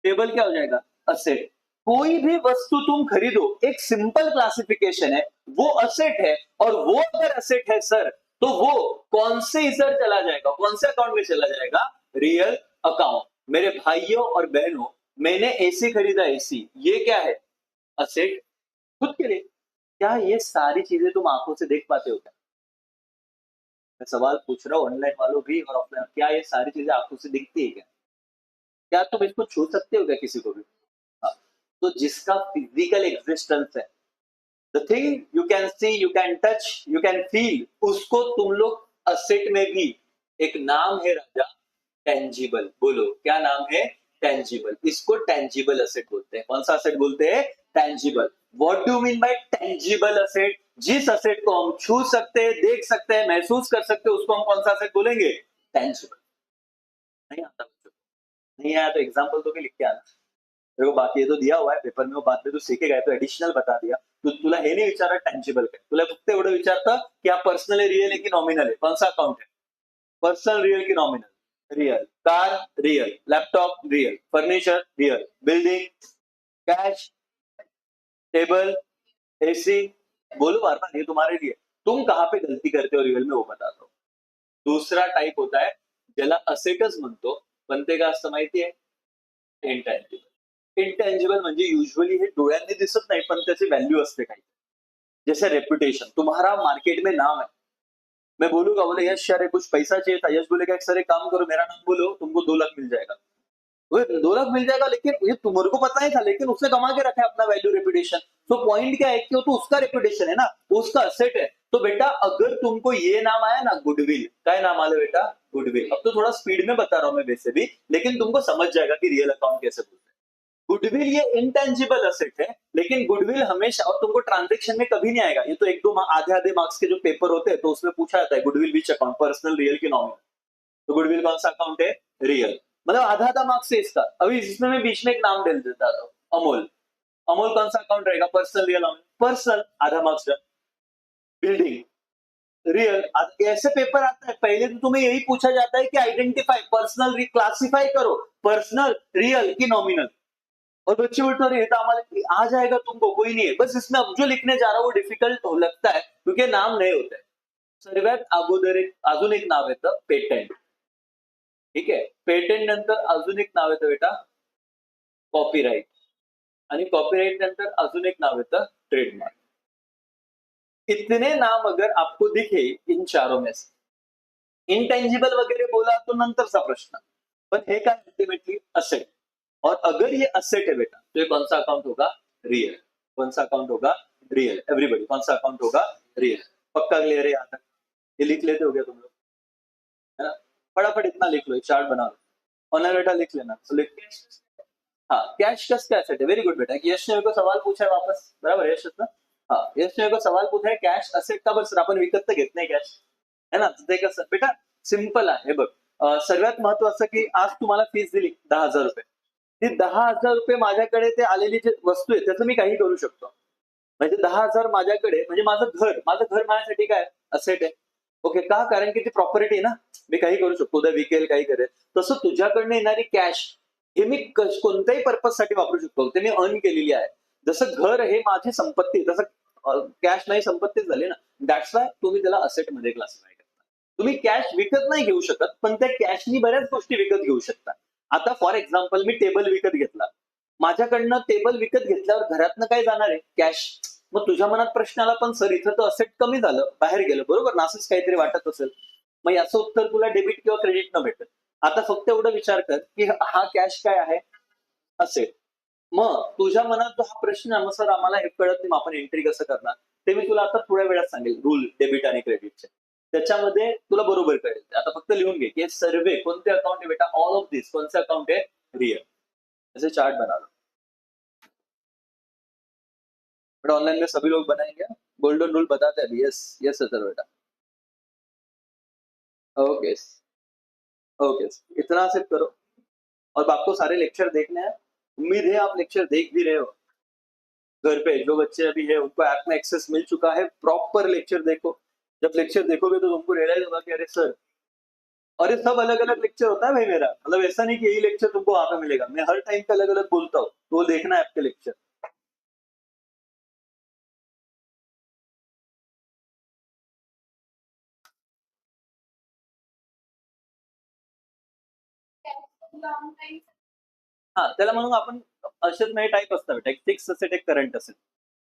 Speaker 1: टेबल क्या हो जाएगा? असेट। कोई भी वस्तु तुम खरीदो, एक सिंपल क्लासिफिकेशन है, वो असेट है, और वो अगर असेट है सर, तो वो कौन से इधर चला जाएगा? कौन से अकाउंट में चला जाएगा? Real account. मेरे भाइयों और बहनों, मैंने एसी खरीदा, एसी, ये क्या है? असेट। खुद के लिए। क्या ये सारी चीजें तुम आंखों से देख पाते हो क्या? मैं सवाल पूछ रहा हूँ ऑनलाइन वालों भी और ऑफलाइन, क्या ये सारी चीजें आंखों से दिखती है क्या? क्या तुम इसको छू सकते हो क्या किसी को भी? हाँ। तो जिसका फिजिकल एग्जिस्टेंस है, the thing you can see, you can touch, you can feel, उसको तुम लोग असेट में भी, एक नाम है राजा, टेंजिबल। बोलो क्या नाम है? टेंजिबल। इसको टेंजिबल असेट बोलते हैं। कौन सा असेट बोलते हैं? Tangible. What do mean by tangible asset? जिस असेट को हम छू सकते हैं, देख सकते हैं, महसूस कर सकते हैं, उसको हम कौन सा असेट बोलेंगे? टेंजिबल। नहीं आता बच्चों को? नहीं आया तो एग्जाम्पल तो भी लिख के आना। देखो बाकी ये तो दिया हुआ है पेपर में, वो बात में तू सीखेगा, तो एडिशनल बता दिया। तो तुला हे नाही विचारा टँजिबल काय, तुला फक्त एवढं विचारतं की हा पर्सनल आहे, रियल आहे की नॉमिनल आहे, कौन सा अकाउंट है? पर्सनल, रियल की nominal? Real. Car real, laptop real, furniture real, building, cash, table, AC. बोलो बार बार, ये तुम्हारे लिए। तुम कहाँ पे गलती करते हो रियल में, वो बताता हूँ। दूसरा टाइप होता है ज्याला असेटच म्हणतो, पण ते काय असतं माहिती आहे? इंटँजिबल। इंटँजिबल म्हणजे युजुअली हे डोळ्यांनी दिसत नाही, पण त्याची व्हॅल्यू असते काही। जैसे रेपुटेशन, तुम्हारा मार्केट में नाम है, मैं बोलूंगा बोले यश सर कुछ पैसा चाहिए था, यश बोलेगा सर एक काम करो, मेरा नाम बोलो, तुमको 2 लाख मिल जाएगा। वो 2 लाख मिल जाएगा, लेकिन ये तुम्हारे को पता नहीं था, लेकिन उसने कमा के रखा है अपना वैल्यू, रेपुटेशन। तो पॉइंट क्या है कि वो तो उसका रेपुटेशन है ना, वो उसका असेट है। तो बेटा अगर तुमको ये नाम आया ना, गुडविल, क्या नाम आया बेटा? गुडविल। अब तो थोड़ा स्पीड में बता रहा हूं मैं वैसे भी, लेकिन तुमको समझ जाएगा कि रियल अकाउंट कैसे बोलते हैं। गुडविल ये इंटेंजिबल असेट है, लेकिन गुडविल हमेशा, और तुमको ट्रांजेक्शन में कभी नहीं आएगा, ये तो एक दो आधे आधे मार्क्स के जो पेपर होते हैं तो उसमें पूछा जाता है goodwill which account, personal, real की नॉमिनल। तो गुडविल कौन सा अकाउंट है? रियल। मतलब आधा आधा मार्क्स है इसका। अभी इसमें मैं बीच में एक नाम डाल देता था, अमोल। अमोल कौन सा अकाउंट रहेगा? पर्सनल, रियल, पर्सनल, आधा मार्क्स। बिल्डिंग रियल, ऐसे पेपर आता है, पहले तो तुम्हें यही पूछा जाता है कि आइडेंटिफाई, पर्सनल क्लासिफाई करो, पर्सनल, रियल की नॉमिनल। और बच्चे बोलते अरे ये तो हमारे आ जाएगा तुमको, कोई नहीं है। बस इसमें अब जो लिखने जा रहा हूं वो डिफिकल्ट हो लगता है, क्योंकि नाम नए होते हैं। सर्वात अगोदर एक अजून एक नाव येतं पेटेंट, ठीक आहे। पेटेंट नंतर अजून एक नाव येतं बेटा कॉपीराइट, आणि कॉपीराइट नंतर अजून एक नाव येतं ट्रेडमार्क। इतने नाम अगर आपको दिखे इन चारों में से, इंटेंजिबल वगैरह बोला तो नंतरचा प्रश्न, पण हे काय अल्टिमेटली असेट। और अगर ये असेट है बेटा, तो ये कौन सा अकाउंट होगा? रियल। कौन सा अकाउंट होगा? रियल। एवरीबॉडी कौन सा अकाउंट होगा? रियल। पक्का क्लियर है यहाँ तक? ये लिख लेते हो गया तुम लोग, है ना? फटाफट इतना लिख लो, एक चार्ट बना लो। ऑनर बेटा लिख लेना, लिख। हाँ, कैश कस क्या असेट है, वेरी गुड बेटा। यश ने मेरे को सवाल पूछा है वापस, बराबर यश ना? हाँ, यश ने मेरे को सवाल पूछा है कॅश असेट का बरं सर, आपण विकत तर घेत नाही कॅश, है ना? ते कसं बेटा सिंपल आहे बघ, सर्वात महत्वाचं की आज तुम्हाला फीस दिली 10,000 रुपये, ती 10,000 रुपये माझ्याकडे ते आलेली जी वस्तू आहे त्याचं मी काही करू शकतो, म्हणजे 10,000 माझ्याकडे, म्हणजे माझं घर माझ्यासाठी काय असेट आहे, ओके का? कारण की ती प्रॉपर्टी आहे ना, मी काही करू शकतो, उद्या विकेल, काही करेल. तसं तुझ्याकडनं येणारी कॅश हे मी कोणत्याही पर्पज साठी वापरू शकतो, ते मी अर्न केलेली आहे. जसं घर हे माझी संपत्ती, तसं कॅश नाही संपत्तीच झाली ना, दॅट्स वाय तुम्ही त्याला असेट मध्ये क्लासिफाय करता. तुम्ही कॅश विकत नाही घेऊ शकत, पण त्या कॅशनी बऱ्याच गोष्टी विकत घेऊ शकता. आता फॉर एक्झाम्पल मी टेबल विकत घेतला, माझ्याकडनं टेबल विकत घेतल्यावर घरातनं काय जाणार आहे, कॅश. मग तुझ्या मनात प्रश्न आला, पण सर इथं तर असेट कमी झालं, बाहेर गेलं, बरोबर ना? असंच काहीतरी वाटत असेल, मग याचं उत्तर तुला डेबिट किंवा क्रेडिट न भेटेल. आता फक्त एवढं विचार कर की हा कॅश काय आहे, असेट. मग तुझ्या मनात जो हा प्रश्न आहे, मग सर आम्हाला हे कळत नाही, आपण एंट्री कसं करणार, ते मी तुला आता थोड्या वेळात सांगेल, रूल डेबिट आणि क्रेडिटचे. त्याच्यामध्ये तुला बरोबर कळेल. आता फक्त लिहून घे की सर्वे कोणते अकाउंट आहे बेटा, ऑल ऑफ दिस कौन से अकाउंट है, रियल. ऐसे चार्ट बना लो बेटा, ऑनलाइन में सभी लोग बनाएंगे, गोल्डन रूल बताते हैं। यस यस सर बेटा, ओके ओके, इतना सिर्फ करो। और आपको सारे लेक्चर देखने हैं, उम्मीद है आप लेक्चर देख भी रहे हो। घर पे जो बच्चे अभी है उनको ऐप में एक्सेस मिल चुका है, प्रॉपर लेक्चर देखो। जब लेक्चर देखोगे तो तुमको रियलाइज होगा कि अरे सर, और ये सब अलग अलग लेक्चर होता है भाई मेरा, मतलब ऐसा नहीं कि यही लेक्चर तुमको वहां पे मिलेगा, मैं हर टाइम पे अलग अलग बोलता हूँ, तो वो देखना है आपके लेक्चर। हा, त्याला म्हणून आपण असेच नाही टाईप असतात बेटा, एक फिक्स असेट, एक करंट असेट.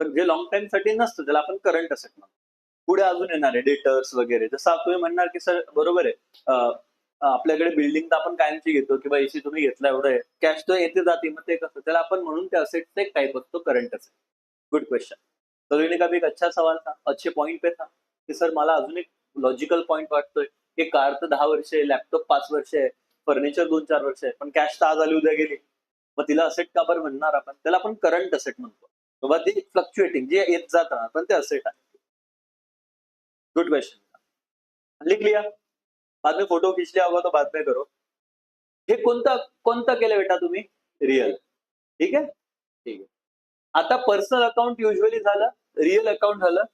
Speaker 1: तर जे लॉंग टाइम साठी नसतं त्याला आपण करंट असेट म्हणतो. पुढे अजून येणार आहे डेटर्स वगैरे, जसं तुम्ही म्हणणार की सर बरोबर आहे, आपल्याकडे बिल्डिंग तर आपण कायमची घेतो किंवा एसी तुम्ही घेतला एवढं आहे, कॅश तर येते जाते, मग ते कसं, त्याला आपण म्हणून त्या असेटचा एक टाईप असतो करंट असेट. Good question. तो लेने का भी एक अच्छा सवाल था, अच्छे पॉइंट पे था की सर मला अजून एक लॉजिकल पॉइंट वाटतोय की कार तर 10 वर्ष आहे, लॅपटॉप 5 वर्ष आहे, फर्निचर 2-4 वर्ष आहे, पण कॅश तर आज आली उद्या गेली, मग तिला असेट का बरं म्हणणार आपण, त्याला आपण करंट असेट म्हणतो. बाबा ती फ्लक्च्युएटिंग जे येत जात राहणार, पण ते असेट आहे. गुड क्वेश्चन, लिख लिया, बाद में फोटो खींच लिया होगा तो बाद में करो. हे कोणतं केलं बेटा तुम्ही, रिअल, ठीक आहे ठीक आहे. आता पर्सनल अकाउंट युजली झालं, रिअल अकाउंट झालं,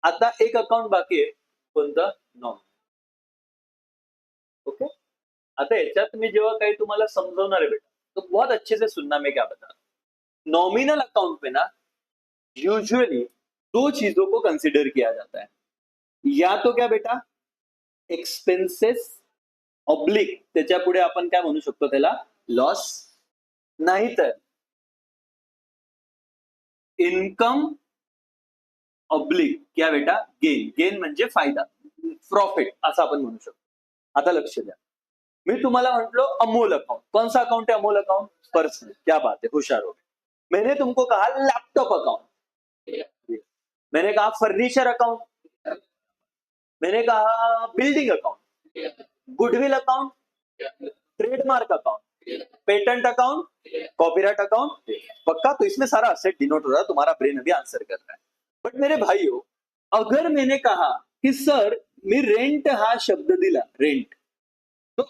Speaker 1: आता एक अकाउंट बाकी आहे, कोणतं, नॉमिनल. ओके, आता याच्यात मी जेव्हा काही तुम्हाला समजवणार आहे बेटा, तो बहुत अच्छे से सुनना, मैं क्या बता रहा हूं. नॉमिनल अकाउंट पे ना यूजुअली 2 चीजों को कंसिडर किया जाता है, या तो क्या बेटा, एक्सपेन्सेस ऑब्लिक, त्याच्या पुढे आपण काय म्हणू शकतो त्याला, लॉस, नाहीतर इन्कम ऑब्लिक क्या बेटा, गेन. गेन म्हणजे फायदा, प्रॉफिट असं आपण म्हणू शकतो. आता लक्ष द्या, मी तुम्हाला म्हटलो अमोल अकाउंट, कौन सा अकाउंट है अमोल अकाउंट, पर्सनल, क्या बात है, होशियार हो. मैंने तुमको कहा लैपटॉप अकाउंट, मैंने कहा फर्नीचर अकाउंट, मैंने कहा building account, goodwill account, trademark account, patent account, copyright account, पक्का. तो इसमें सारा असेट डिनोट हो रहा है, तुम्हारा ब्रेन अभी आंसर कर रहा है. बट मेरे भाइयों, अगर मैंने कहा की सर मी रेंट हा शब्द दिला, रेंट, तो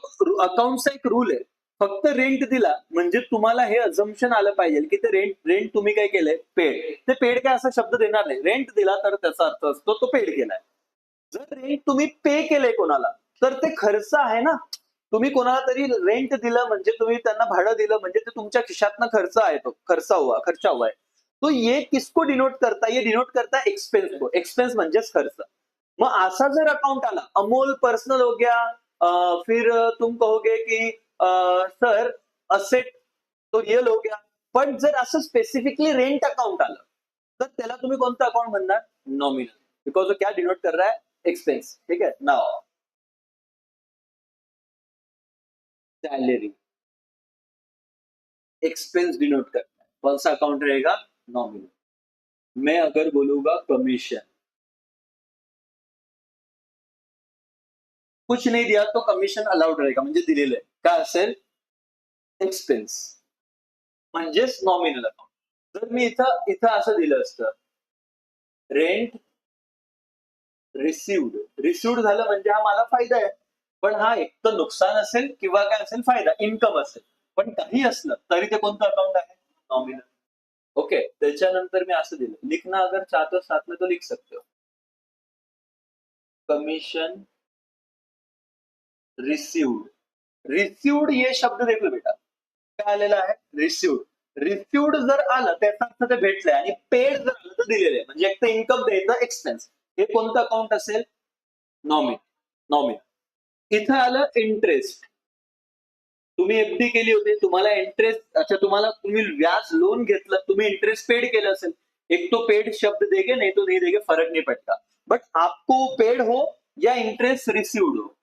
Speaker 1: अकाउंटचा एक रूल आहे, फक्त रेंट दिला म्हणजे तुम्हाला हे अझम्पशन आलं पाहिजे की ते रेंट तुम्ही काय केलंय, पेड. ते पेड काय असा शब्द देणार नाही, रेंट दिला तर त्याचा अर्थ असतो तो पेड केलाय. जर रेंट तुम्ही पे केलंय कोणाला, तर ते खर्च आहे ना. तुम्ही कोणाला तरी रेंट दिलं म्हणजे तुम्ही त्यांना भाडं दिलं म्हणजे ते तुमच्या खिशातनं खर्च आहे, तो खर्च हुआ है. तो ये किसको डिनोट करता, ये डिनोट करता एक्सपेंस को. एक्सपेंस म्हणजेच खर्च. मग असा जर अकाउंट आला, अमोल पर्सनल हो गया, फिर तुम कहोगे कि सर असेट तो रियल हो गया, पण जर असं स्पेसिफिकली रेंट अकाउंट आलं तर त्याला तुम्ही कोणतं अकाउंट म्हणणार, नॉमिनल, बिकॉज वो क्या डिनोट कर रहा है, एक्सपेंस. ठीक है, नाउ सैलरी एक्सपेंस डिनोट करता है, कौन सा अकाउंट रहेगा, नॉमिनल. मैं अगर बोलूंगा कमीशन, कुछ नहीं दिया तो कमिशन अलाउड रहेगा, म्हणजे दिलेलं आहे, काय असेल, एक्सपेन्स म्हणजेच नॉमिनल अकाउंट. जर मी इथं असं दिलं असतं, रेंट रिसिव्ड झालं म्हणजे हा मला फायदा आहे, पण हा एक तर नुकसान असेल किंवा काय असेल फायदा, इन्कम असेल. पण काही असलं तरी ते कोणतं अकाउंट आहे? नॉमिनल. ओके, त्याच्यानंतर मी असं दिलं, लिखना अगर चाहते हो साथ में तो लिख सकते हो, कमीशन रिसिव्ड ये शब्द देखो बेटा, काय आलेला आहे? रिसिव्ड जर आलं त्याचा अर्थ ते भेटलंय, आणि पेड जर आलं तर दिलेलं आहे, म्हणजे एक तर इन्कम द्यायचं एक्सपेन्स. हे कोणतं अकाउंट असेल? नॉमिनल. इथं आलं इंटरेस्ट, तुम्ही एफडी केली होती, तुम्हाला इंटरेस्ट, अच्छा तुम्ही व्याज लोन घेतलं, तुम्ही इंटरेस्ट पेड केलं असेल, एक तो पेड शब्द देगे नहीं तो नहीं देगे, फर्क नहीं पड़ता, बट आपको पेड हो या इंटरेस्ट रिसिव्ड हो,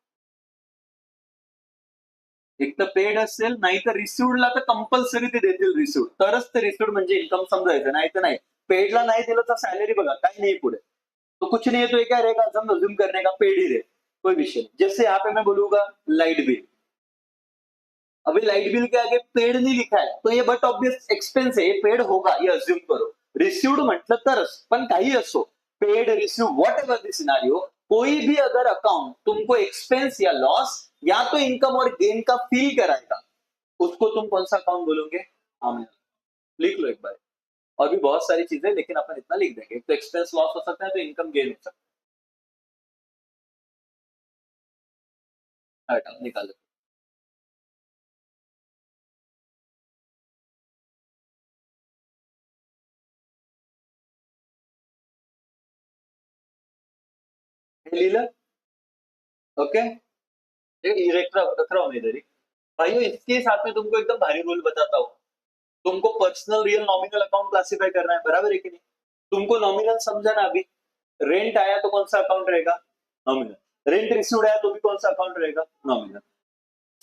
Speaker 1: एक तर पेड असेल नाही तर रिसिव्डला तर कंपल्सरी ते देतील रिसिव्ड, तरच ते रिसिव्ड म्हणजे इन्कम समजायचं, नाही तर नाही. पेडला नाही दिलं तर सैलरी बघा काही नहीं पुढे, तो कुछ नहीं है, तो क्या रहेगा, अज्यूम करने का, पेड ही रहे, कोई विषय नहीं. जैसे यहाँ पे मैं बोलूंगा लाइट बिल, अभी लाइट बिल के आगे पेड नहीं लिखा है तो ये बट ऑब्वियस एक्सपेंस है, ये पेड होगा, ये अज्यूम करो. रिसिव्ड म्हटलं तरच, पण काही असो, paid receive what ever the scenario, कोई भी अगर अकाउंट तुमको एक्सपेंस या लॉस या तो इनकम और गेन का फील कराएगा, उसको तुम कौन सा अकाउंट बोलोगे? लिख लो एक बार. और भी बहुत सारी चीजें, लेकिन अपन इतना लिख देंगे, एक तो एक्सपेंस लॉस हो सकता है, तो इनकम गेन हो सकता है. निकालो. लिहिलं? ओके, रख रहा हूं इधर ही. भाइयों, इसके साथ में तुमको एकदम भारी रूल बताता हूँ. तुमको personal real nominal account classify करना है, बराबर है कि नहीं? तुमको नॉमिनल समझा ना अभी? रेंट आया तो कौन सा अकाउंट रहेगा? नॉमिनल. रेंट रिसीव्ड आया तो भी कौन सा अकाउंट रहेगा? नॉमिनल.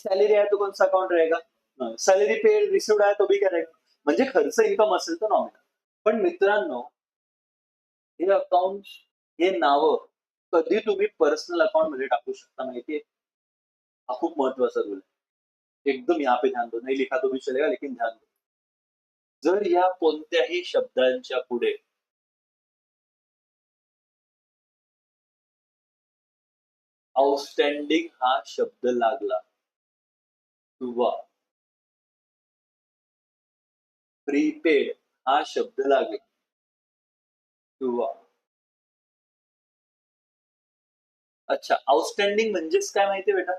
Speaker 1: सॅलरी आया तो कौन सा अकाउंट रहेगा? सॅलरी पेड रिसीव्ड आया तो भी क्या रहेगा? म्हणजे खर्च इन्कम असेल तर नॉमिनल. पण मित्रांनो, हे अकाउंट, हे नावं कधी तुम्ही पर्सनल अकाउंट मध्ये टाकू शकता माहितीये? हा खूप महत्वाचा रूल आहे. एकदम यहाँ पे ध्यान दो, नहीं लिखा तो भी चलेगा लेकिन ध्यान दो. जर या कोणत्याही शब्दांच्या पुढे आउटस्टँडिंग हा शब्द लागला किंवा प्रीपेड हा शब्द लागला किंवा, अच्छा, आउटस्टँडिंग म्हणजेच काय माहितीये बेटा?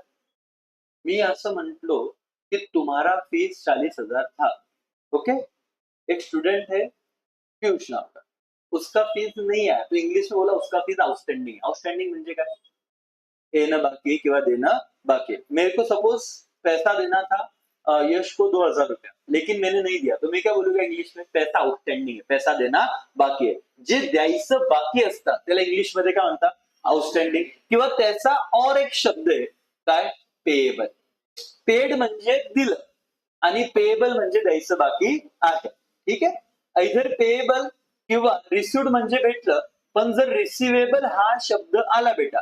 Speaker 1: मी असं म्हंटलो कि तुम्हारा फीस 40,000 था, ओके. एक स्टूडेंट है पीयूष नाम का, उसका फीस नहीं आया, तो इंग्लिश में बोला उसका फीस आउटस्टँडिंग है. आउटस्टँडिंग म्हणजे काय? येणं बाकी किंवा देणं बाकी. मेरे को सपोज पैसा देना था यश को 2,000 रुपया, लेकिन मैंने नहीं दिया, तो मैं क्या बोलूंगा इंग्लिश में? पैसा आउटस्टँडिंग है, पैसा देना बाकी आहे. जे द्यायचं बाकी असतं त्याला इंग्लिश मध्ये काय म्हणतात? आउटस्टँडिंग. किंवा त्याचा और एक शब्द आहे काय? पेएबल. पेड म्हणजे दिलं आणि पेएबल म्हणजे द्यायचं बाकी आहे. ठीक आहे, इधर पेएबल किंवा रिसिव्ड म्हणजे भेटलं, पण जर रिसिवेबल हा शब्द आला बेटा,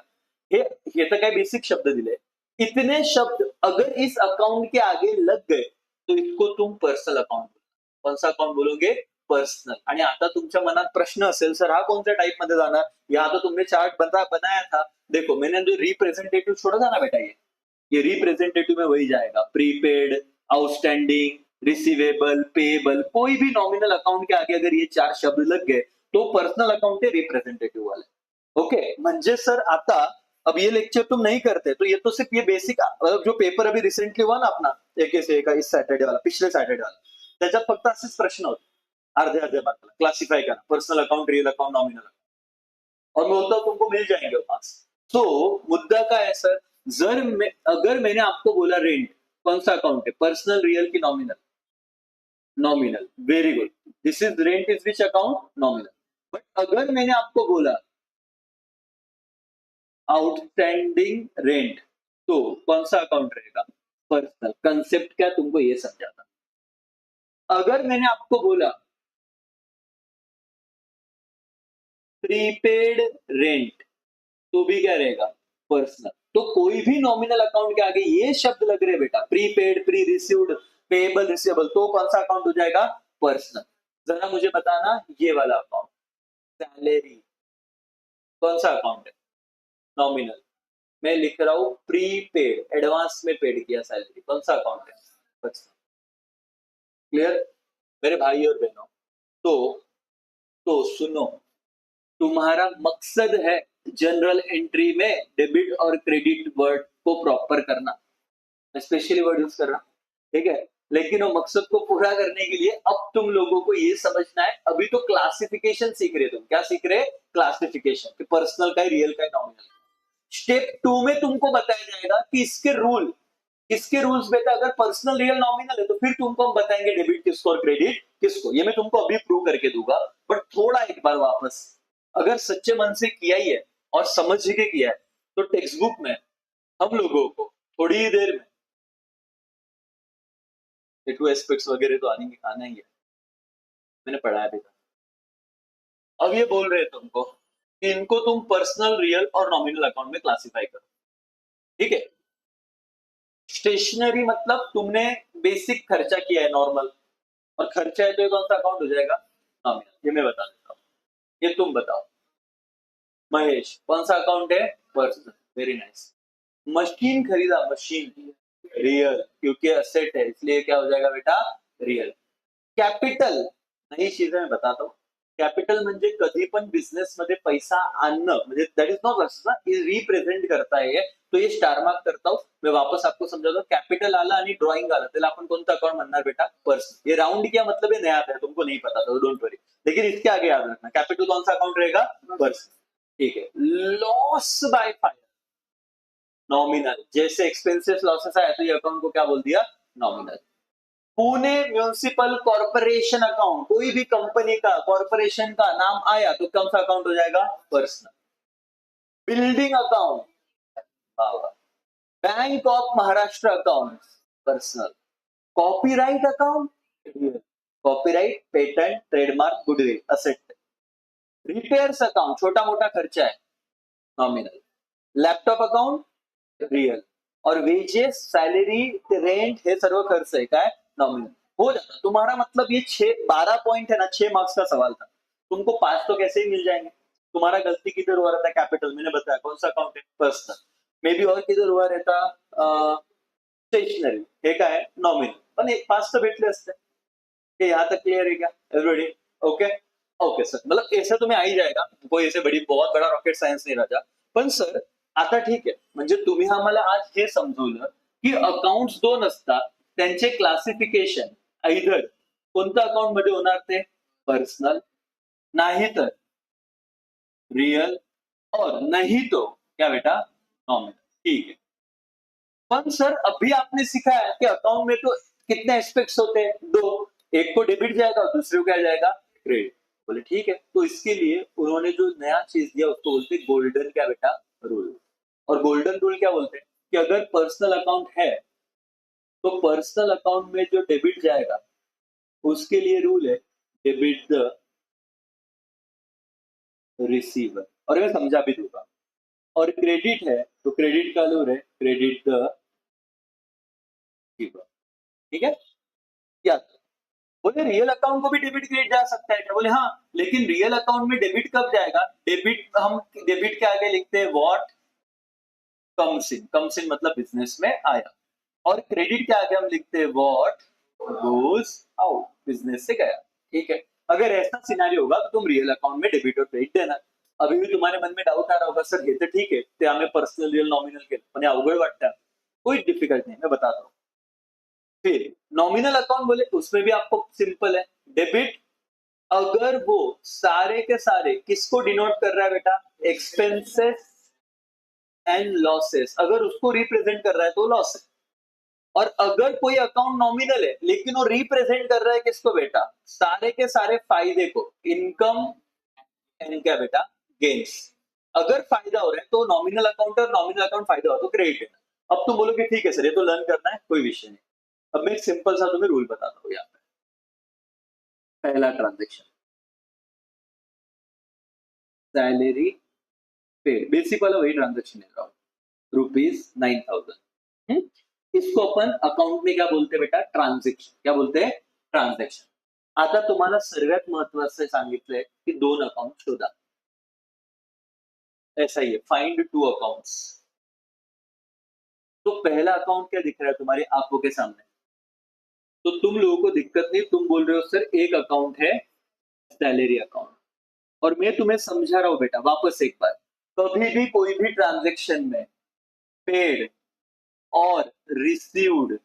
Speaker 1: ये तो क्या बेसिक शब्द दिले, इतने शब्द अगर इस अकाउंट के आगे लग गए तो इसको तुम पर्सनल अकाउंट, कौन सा अकाउंट बोलोगे? पर्सनल. आणि आता तुमच्या मनात प्रश्न असेल, सर हा कोणत्या टाइप मध्ये जाणार? यहाँ तो तुमने चार्ट बनाया था, देखो मैंने जो रिप्रेजेंटेटिव छोड़ा था ना बेटा, ये रिप्रेजेंटेटिव में वही जाएगा. प्रीपेड, आउटस्टैंडिंग, रिसीवेबल, पेएबल, कोई भी नॉमिनल अकाउंट के आगे अगर ये 4 शब्द लग गए तो पर्सनल अकाउंट है रिप्रेजेंटेटिव वाले. ओके, म्हणजे सर आता अब ये लेक्चर तुम नहीं करते तो ये तो सिर्फ ये बेसिक, जो पेपर अभी रिसेंटली हुआ ना अपना इस सैटरडे वाला, पिछले सैटरडे वाला, त्याच्यात फक्त असेच प्रश्न होते अर्धे मार्काला, क्लासिफाई करा personal account, real account, nominal account, और मैं बोलता हूँ तुमको मिल जाएंगे मार्क्स. तो मुद्दा काय है सर, अगर मैंने आपको बोला रेंट, कौन सा अकाउंट है? पर्सनल, रियल की nominal? Nominal. Very good. This is rent, is which account? Nominal. But अगर मैंने आपको बोला आउटस्टैंडिंग रेंट, तो कौन सा अकाउंट रहेगा? पर्सनल. कंसेप्ट क्या तुमको ये समझाता. अगर मैंने आपको बोला प्रीपेड रेंट, तो भी क्या रहेगा? पर्सनल. तो कोई भी नॉमिनल अकाउंट के आगे ये शब्द लग रहे बेटा, prepaid, pre received, payable receivable, तो कौन सा अकाउंट हो जाएगा? पर्सनल। जरा मुझे बताना ये वाला अकाउंट, सैलरी, कौन सा अकाउंट है? नॉमिनल। मैं लिख रहा हूं प्रीपेड, एडवांस में पेड किया सैलरी, कौन सा अकाउंट है? पर्सनल। क्लियर मेरे भाई और बहनों? तो सुनो, तुम्हारा मकसद है जनरल एंट्री में डेबिट और क्रेडिट वर्ड को प्रॉपर करना, स्पेशली वर्ड यूज करना, ठीक है? लेकिन वो मकसद को पूरा करने के लिए अब तुम लोगों को ये समझना है, अभी तो क्लासिफिकेशन सीख रहे, तुम क्या सीख रहे? क्लासिफिकेशन, कि पर्सनल का है, रियल का है, नॉमिनल। स्टेप 2 में तुमको बताया जाएगा कि इसके रूल्स बेटा, अगर पर्सनल रियल नॉमिनल है तो फिर तुमको हम बताएंगे डेबिट किसको और क्रेडिट किसको, ये मैं तुमको अभी प्रूव करके दूंगा। बट थोड़ा एक बार वापस, अगर सच्चे मन से किया ही है और समझ के किया है तो टेक्स्ट बुक में हम लोगों को थोड़ी ही देर में टू एस्पेक्ट्स वगैरह तो आना ही है, मैंने पढ़ाया भी था। अब ये बोल रहे हैं तुमको कि इनको तुम पर्सनल रियल और नॉमिनल अकाउंट में क्लासिफाई करो, ठीक है? स्टेशनरी मतलब तुमने बेसिक खर्चा किया है नॉर्मल, और खर्चा है तो ये कौन सा अकाउंट हो जाएगा? नॉमिनल। ये मैं बता देता हूँ, ये तुम बताओ। महेश, कौन सा अकाउंट है? पर्सनल। Very nice. मशीन खरीदा, मशीन रियल, क्योंकि असेट है इसलिए क्या हो जाएगा बेटा? रियल। कॅपिटल, नई चीजें मैं बताता हूँ। कॅपिटल म्हणजे कधी पण बिझनेस मध्ये पैसा आणणं, म्हणजे दॅट इज नॉट लॉस ना, रिप्रेझेंट करता है, तो ये स्टार मार्क करता हूँ। मैं वापस आपको समझाता हूँ, कॅपिटल आला आणि ड्रॉइंग आला त्याला आपण कोणतं अकाउंट म्हणणार बेटा? पर्सनल। ये राउंड किया मतलब ये नया है, तुमको नहीं पता था, डोंट वरी, लेकिन इसके आगे याद रखना कैपिटल कौन सा अकाउंट रहेगा? पर्सनल, ठीक है? Loss by fire, nominal. जैसे एक्सपेंसेस लॉसेस आया तो ये अकाउंट को क्या बोल दिया? Nominal. Pune municipal corporation account, कोई भी कंपनी का कॉर्पोरेशन का नाम आया तो कौन सा अकाउंट हो जाएगा? Personal. Building account, bank of Maharashtra account, personal. Copyright account, copyright, patent, trademark, goodwill, asset. Repairs account, छोटा मोटा खर्चा है, नॉमिनल। Laptop account, real. और वेजेस, सैलरी, रेंट, हे सर्व खर्च है काय? नॉमिनल। हो जाता तुम्हारा, मतलब ये 12 पॉइंट है ना, 6 मार्क्स का सवाल था, तुमको 5 तो कैसे ही मिल जाएंगे। तुम्हारा गलती किधर हुआ रहता? कैपिटल, मैंने बताया कौन सा अकाउंट है? पर्सनल। मे बी और किधर हुआ रहता? स्टेशनरी, हे काय? नॉमिनल। पण एक 5 तो भेटले असते। यहाँ तक क्लियर है क्या एवरीबॉडी? ओके ओके सर, मतलब ऐसा तुम्हें आ ही जाएगा, कोई ऐसे बहुत बड़ा रॉकेट सायन्स नाही राजा। पण सर आता ठीक आहे, म्हणजे तुम्ही आम्हाला आज हे समजवलं की अकाउंट्स दोन असतात, त्यांचे क्लासिफिकेशन आयदर कोणत्या अकाउंट मध्ये होणार ते? पर्सनल, नाही तर रियल, और नहीं तो क्या बेटा? नॉमिनल, ठीक है। पर सर अभी आपने सीखा है कि अकाउंट में तो कितने एस्पेक्ट्स होते हैं? 2, एक को डेबिट जाएगा और दूसरे को क्या जाएगा? क्रेडिट। बोले ठीक है, तो इसके लिए उन्होंने जो नया चीज दिया उसको बोलते गोल्डन क्या बेटा? रूल। और गोल्डन रूल क्या बोलते हैं कि अगर पर्सनल अकाउंट है तो पर्सनल अकाउंट में जो डेबिट जाएगा उसके लिए रूल है डेबिट द रिसीवर, और मैं समझा भी दूंगा। और क्रेडिट है तो क्रेडिट का रूल है क्रेडिट द गिवर, ठीक है? क्या बोले रियल अकाउंट को भी डेबिट क्रेडिट जा सकता है क्या? बोले हाँ, लेकिन रियल अकाउंट में डेबिट कब जाएगा? डेबिट हम डेबिट के आगे लिखते हैं what comes in, comes in मतलब बिजनेस में आया, और क्रेडिट के आगे हम लिखते हैं व्हाट गोज आउट, बिजनेस से गया, ठीक है? अगर ऐसा सिनारियो होगा तो तुम रियल अकाउंट में डेबिट और क्रेडिट देना। अभी भी तुम्हारे मन में डाउट आ रहा होगा, सर हे तर ठीक आहे, ते आम्ही पर्सनल रियल नॉमिनल केलं पण हे अवघड वाटतं, कोई डिफिकल्ट नहीं, मैं बताता हूँ। फिर नॉमिनल अकाउंट बोले उसमें भी आपको सिंपल है, डेबिट अगर वो सारे के सारे किसको डिनोट कर रहा है बेटा? एक्सपेंसेस एंड लॉसेस, अगर उसको रिप्रेजेंट कर रहा है तो लॉस है। और अगर कोई अकाउंट नॉमिनल है लेकिन वो रिप्रेजेंट कर रहा है किसको बेटा? सारे के सारे फायदे को, इनकम एंड क्या बेटा? गेन्स। अगर फायदा हो रहा है तो नॉमिनल अकाउंट, और नॉमिनल अकाउंट फायदा हो तो क्रेडिट है। अब तुम बोलोगे ठीक है सर ये तो लर्न करना है, कोई विषय नहीं। अब मैं एक सिंपल सा तुम्हें रूल बताता हूँ। यहाँ पे पहला ट्रांजेक्शन, सैलरी पेड, बेसिक वाला वही ट्रांजेक्शन है, ₹9,000। इसको अपन अकाउंट में क्या बोलते हैं बेटा? ट्रान्झॅक्शन. क्या बोलते हैं? ट्रान्झॅक्शन. आता तुम्हाला सर्वात महत्वाचं सांगितलंय की 2 अकाउंट शोधा. ऐसा ही है, फाइंड 2 अकाउंट्स. तो पहला अकाउंट क्या दिख रहा है तुम्हारी आंखों के सामने? तो तुम लोगों को दिक्कत नहीं, तुम बोल रहे हो सर एक अकाउंट है सैलरी अकाउंट. और मैं तुम्हें समझा रहा हूं बेटा वापस एक बार, कभी भी कोई भी ट्रांजैक्शन में पेड और रिसीव्ड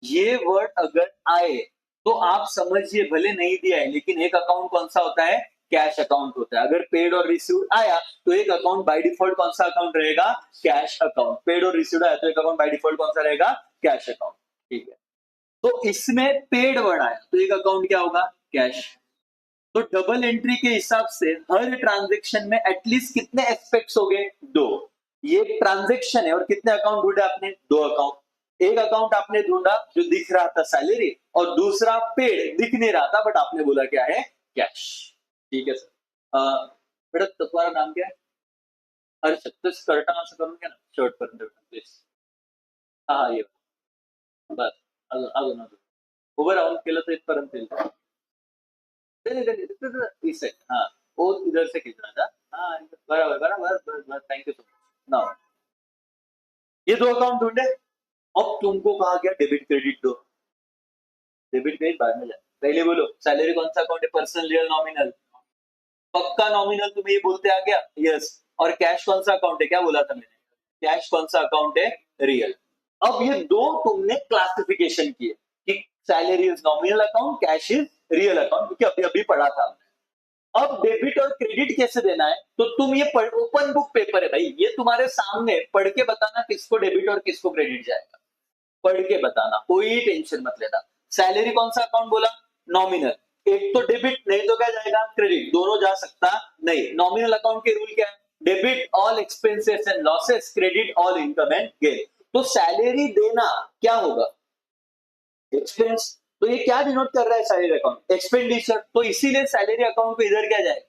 Speaker 1: ये वर्ड अगर आए तो आप समझिए भले नहीं दिया है लेकिन एक अकाउंट कौन सा होता है? कैश अकाउंट होता है. अगर पेड और रिसीव्ड आया तो एक अकाउंट बाय डिफॉल्ट कौन सा अकाउंट रहेगा? Cash account. पेड और रिसीव्ड आया तो एक अकाउंट बाय डिफॉल्ट कौन सा रहेगा? Cash account. ठीक है. तो इसमें पेड वर्ड आया तो एक अकाउंट क्या होगा? कैश. तो डबल एंट्री के हिसाब से हर ट्रांजैक्शन में एटलीस्ट कितने एस्पेक्ट्स हो गए? 2. ये ट्रांजैक्शन है और कितने अकाउंट ढूंढे आपने? 2 अकाउंट. एक अकाउंट आपने ढूंढा जो दिख रहा था सैलरी और दूसरा पेड दिख नहीं रहा था बट आपने बोला क्या है? कैश. ठीक है सर. बेटा तुम्हारा नाम क्या है? हर्षद. तो स्कर्ट असं करून घ्या ना शर्ट पर्यंत प्लीज. हा ये बस. अजून अजून अजून उभं राहून केलं तर इथपर्यंत येईल. इस से. हाँ वो इधर से खींचना था. हाँ बराबर बराबर बराबर. Thank you so much. Now ये 2 अकाउंट ढूंढे. अब तुमको कहा गया डेबिट क्रेडिट दो. डेबिट क्रेडिट बाद में जाए. पहले बोलो सैलरी कौन सा अकाउंट है? Personal, real, nominal? पक्का नॉमिनल तुम्हें ये बोलते आ गया? यस. और कैश कौन सा अकाउंट है? क्या बोला था मैंने? कैश कौन सा अकाउंट है? रियल. अब ये 2 तुमने क्लासिफिकेशन किए कि salary is nominal account, cash is real account, क्योंकि अभी अभी पढ़ा था हमने. अब डेबिट और क्रेडिट कैसे देना है? तो तुम ये ओपन बुक पेपर है भाई, ये तुम्हारे सामने पढ़ के बताना किसको डेबिट और किसको क्रेडिट जाएगा. पढ़ के बताना, कोई टेंशन मत लेना. सैलरी कौन सा अकाउंट बोला? नॉमिनल. एक तो डेबिट नहीं तो क्या जाएगा? क्रेडिट. दोनों जा सकता नहीं. नॉमिनल अकाउंट के रूल क्या है? Debit all expenses and losses, credit all income and gain. तो सैलरी देना क्या होगा? एक्सपेंस. तो ये क्या डिनोट कर रहा है? Salary account expenditure. तो इसीलिए सैलरी अकाउंट को इधर क्या जाएगा?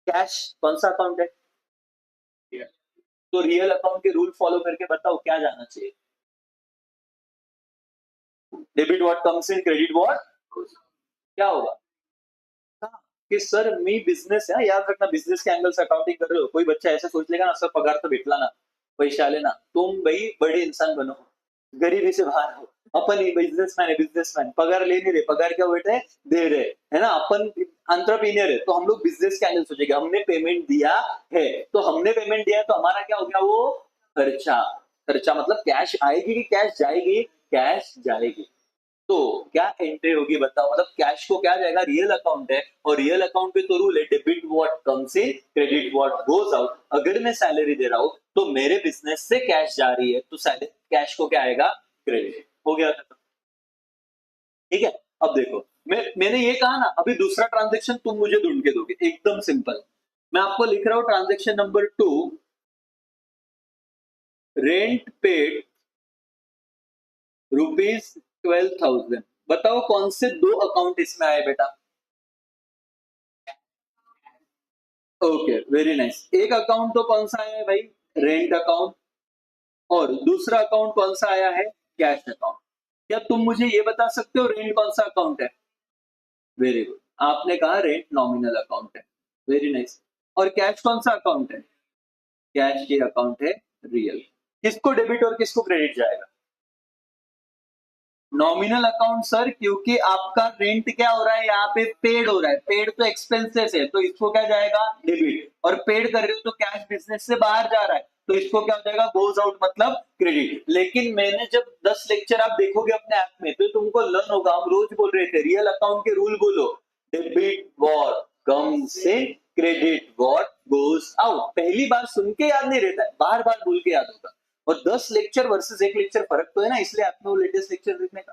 Speaker 1: कैश. कौन सा अकाउंट है? तो रियल अकाउंट के रूल फॉलो करके बताओ क्या जाना चाहिए? Debit what comes in, credit what क्या होगा? हाँ, कि सर मी बिझनेस आहे. याद रखना बिझनेस के एंगल से अकाउंटिंग कर रहे हो. कोई बच्चा ऐसा सोच लेगा ना सर पगार तो भेटला ना, पैसे आले ना. तुम भाई बड़े इंसान बनो, गरीबी से बाहर हो. अपन ही बिजनेसमैन है. बिजनेसमैन पगार ले नहीं रहे, पगार क्या बैठे दे रहे है ना. अपन एंटरप्रेन्योर है तो हम लोग बिजनेस के एंगल सोचेंगे. हमने पेमेंट दिया है तो हमने पेमेंट दिया है तो हमारा क्या हो गया? वो खर्चा. खर्चा मतलब कैश आएगी कि कैश जाएगी? कैश जाएगी. तो क्या एंट्री होगी बताओ? मतलब कैश को क्या जाएगा? रियल अकाउंट है और रियल अकाउंट पे तो रूल है debit what comes in, credit what goes out. अगर मैं सैलरी दे रहा हूं तो मेरे बिजनेस से कैश जा रही है तो कैश को क्या आएगा? क्रेडिट. हो गया. ठीक है. अब देखो मैंने ये कहा ना अभी दूसरा ट्रांजेक्शन तुम मुझे ढूंढ के दोगे. एकदम सिंपल. मैं आपको लिख रहा हूं ट्रांजेक्शन नंबर 2, रेंट पेड ₹12,000. बताओ कौन से 2 अकाउंट इसमें आए बेटा? Okay very nice. एक अकाउंट तो कौन सा आया है भाई? Rent account. और दूसरा अकाउंट कौन सा आया है? Cash account. क्या तुम मुझे ये बता सकते हो रेंट कौन सा अकाउंट है? Very good. आपने कहा रेंट नॉमिनल अकाउंट है. Very nice. और कैश कौन सा अकाउंट है? कैश ये अकाउंट है रियल. किसको डेबिट और किसको क्रेडिट जाएगा? नॉमिनल अकाउंट सर, क्योंकि आपका रेंट क्या हो रहा है यहाँ पे? पेड हो रहा है. पेड तो एक्सपेंसेस है तो इसको क्या जाएगा? डेबिट. और पेड कर रहे हो तो कैश बिजनेस से बाहर जा रहा है तो इसको क्या हो जाएगा? गोज आउट मतलब क्रेडिट. लेकिन मैंने जब 10 लेक्चर आप देखोगे अपने ऐप में तो तुमको लर्न होगा. हम रोज बोल रहे थे रियल अकाउंट के रूल बोलो. Debit what comes in, credit what goes out. पहली बार सुन के याद नहीं रहता है, बार बार बोल के याद होगा. और 10 लेक्चर वर्सेस 1 लेक्चर फर्क तो है ना, इसलिए आपने वो लेटेस्ट लेक्चर देखने का.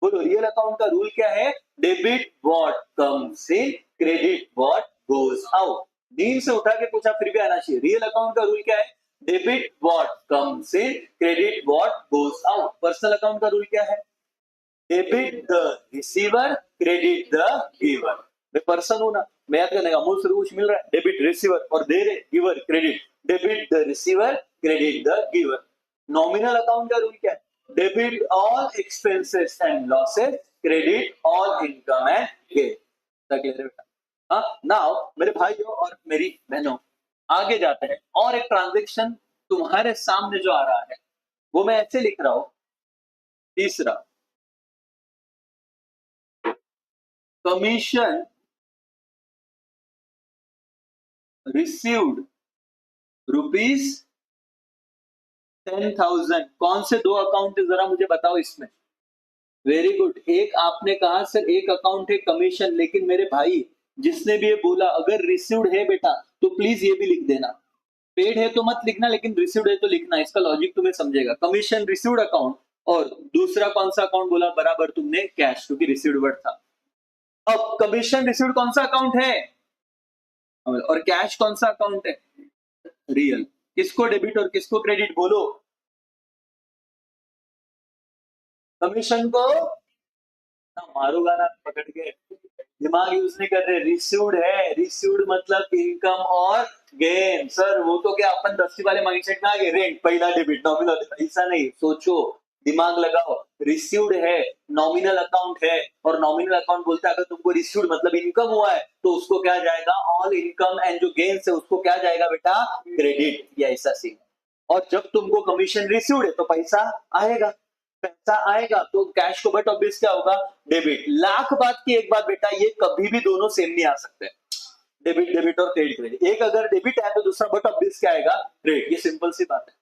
Speaker 1: बोलो रियल अकाउंट का रूल क्या है? Debit what comes in, credit what goes out. नींद से उठा के पूछा फिर भी आना चाहिए. रियल अकाउंट का रूल क्या है? Debit what comes in, credit what goes out. Personal account का रूल क्या है? Debit the receiver, credit the giver. मैं पर्सन हूं ना, मैं याद करने का अमूल से कुछ मिल रहा है. डेबिट रिसीवर और दे रहे giver credit. Debit the receiver, credit the giver. Nominal account का रूल क्या है? Debit all expenses and losses, credit all income and gain. Clear है बेटा? हाँ, नाउ मेरे भाइयों और मेरी बहनों, आगे जाते हैं। और एक ट्रांजेक्शन तुम्हारे सामने जो आ रहा है वो मैं ऐसे लिख रहा हूं, तीसरा, कमीशन रिसीव्ड ₹10,000। कौन से दो अकाउंट है जरा मुझे बताओ इसमें? Very good. एक आपने कहा सर एक अकाउंट है कमीशन, लेकिन मेरे भाई जिसने भी ये बोला अगर रिसीव्ड है बेटा तो प्लीज ये भी लिख देना। पेड है तो मत लिखना, लेकिन रिसीव्ड है तो लिखना। इसका लॉजिक तुम्हें समझेगा। कमीशन रिसीव्ड अकाउंट, और दूसरा कौन सा अकाउंट बोला बराबर तुमने? कैश, क्योंकि रिसीव्ड वर्ड था। अब कमीशन रिसीव्ड कौन सा अकाउंट है और कैश कौन सा अकाउंट है? रियल। किसको डेबिट और किसको क्रेडिट बोलो? कमीशन को ना मारूंगा ना पकड़ के, दिमाग यूज नहीं कर रहे। रिसीव्ड है, रिसीव्ड मतलब इनकम और गेन। सर वो तो क्या अपन 10 वाले माइंडसेट में आ गए, रेंट पहला डेबिट नॉमिनल, ऐसा नहीं। सोचो, दिमाग लगाओ। रिसीव्ड है, नॉमिनल अकाउंट है, और नॉमिनल अकाउंट बोलता है अगर तुमको रिसीव्ड मतलब इनकम हुआ है तो उसको क्या जाएगा? ऑल इनकम एंड जो गेन्स है उसको क्या जाएगा बेटा? क्रेडिट। या ऐसा सीन। और जब तुमको कमीशन रिसीव्ड है तो पैसा आएगा, पैसा आएगा तो कैश को बट ऑब्वियस क्या होगा? डेबिट। लाख बात की एक बात बेटा, ये कभी भी दोनों सेम नहीं आ सकते। डेबिट डेबिट और क्रेडिट क्रेडिट, एक अगर डेबिट है तो दूसरा बट ऑब्वियस क्या आएगा? क्रेडिट। ये सिंपल सी बात है,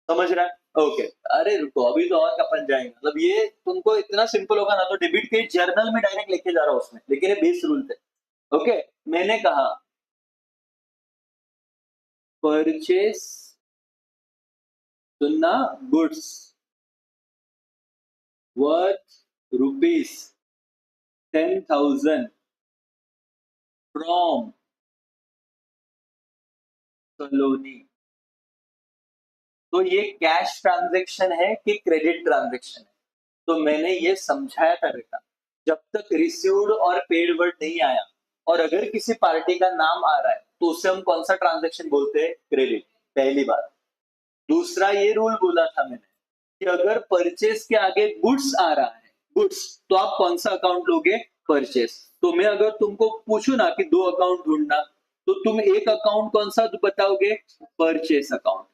Speaker 1: समझ रहा है? ओके। अरे रुको, अभी तो और अपन जाएंगे। मतलब ये तुमको इतना सिंपल होगा ना तो डेबिट के जर्नल में डायरेक्ट लेके जा रहा हूं उसमें, लेकिन ये बेस रूल थे। ओके, मैंने कहा परचेस, सुनना, गुड्स वर्थ ₹10,000 फ्रॉम सलोनी। तो ये कैश ट्रांजैक्शन है कि क्रेडिट ट्रांजैक्शन है? तो मैंने ये समझाया था बेटा, जब तक रिसीव्ड और पेड वर्ड नहीं आया और अगर किसी पार्टी का नाम आ रहा है तो उसे हम कौन सा ट्रांजैक्शन बोलते हैं? क्रेडिट। पहली बात। दूसरा ये रूल बोला था मैंने कि अगर परचेस के आगे गुड्स आ रहा है, गुड्स, तो आप कौन सा अकाउंट लोगे? परचेस। तो मैं अगर तुमको पूछूं ना कि दो अकाउंट ढूंढना, तो तुम एक अकाउंट कौन सा बताओगे? Purchase account.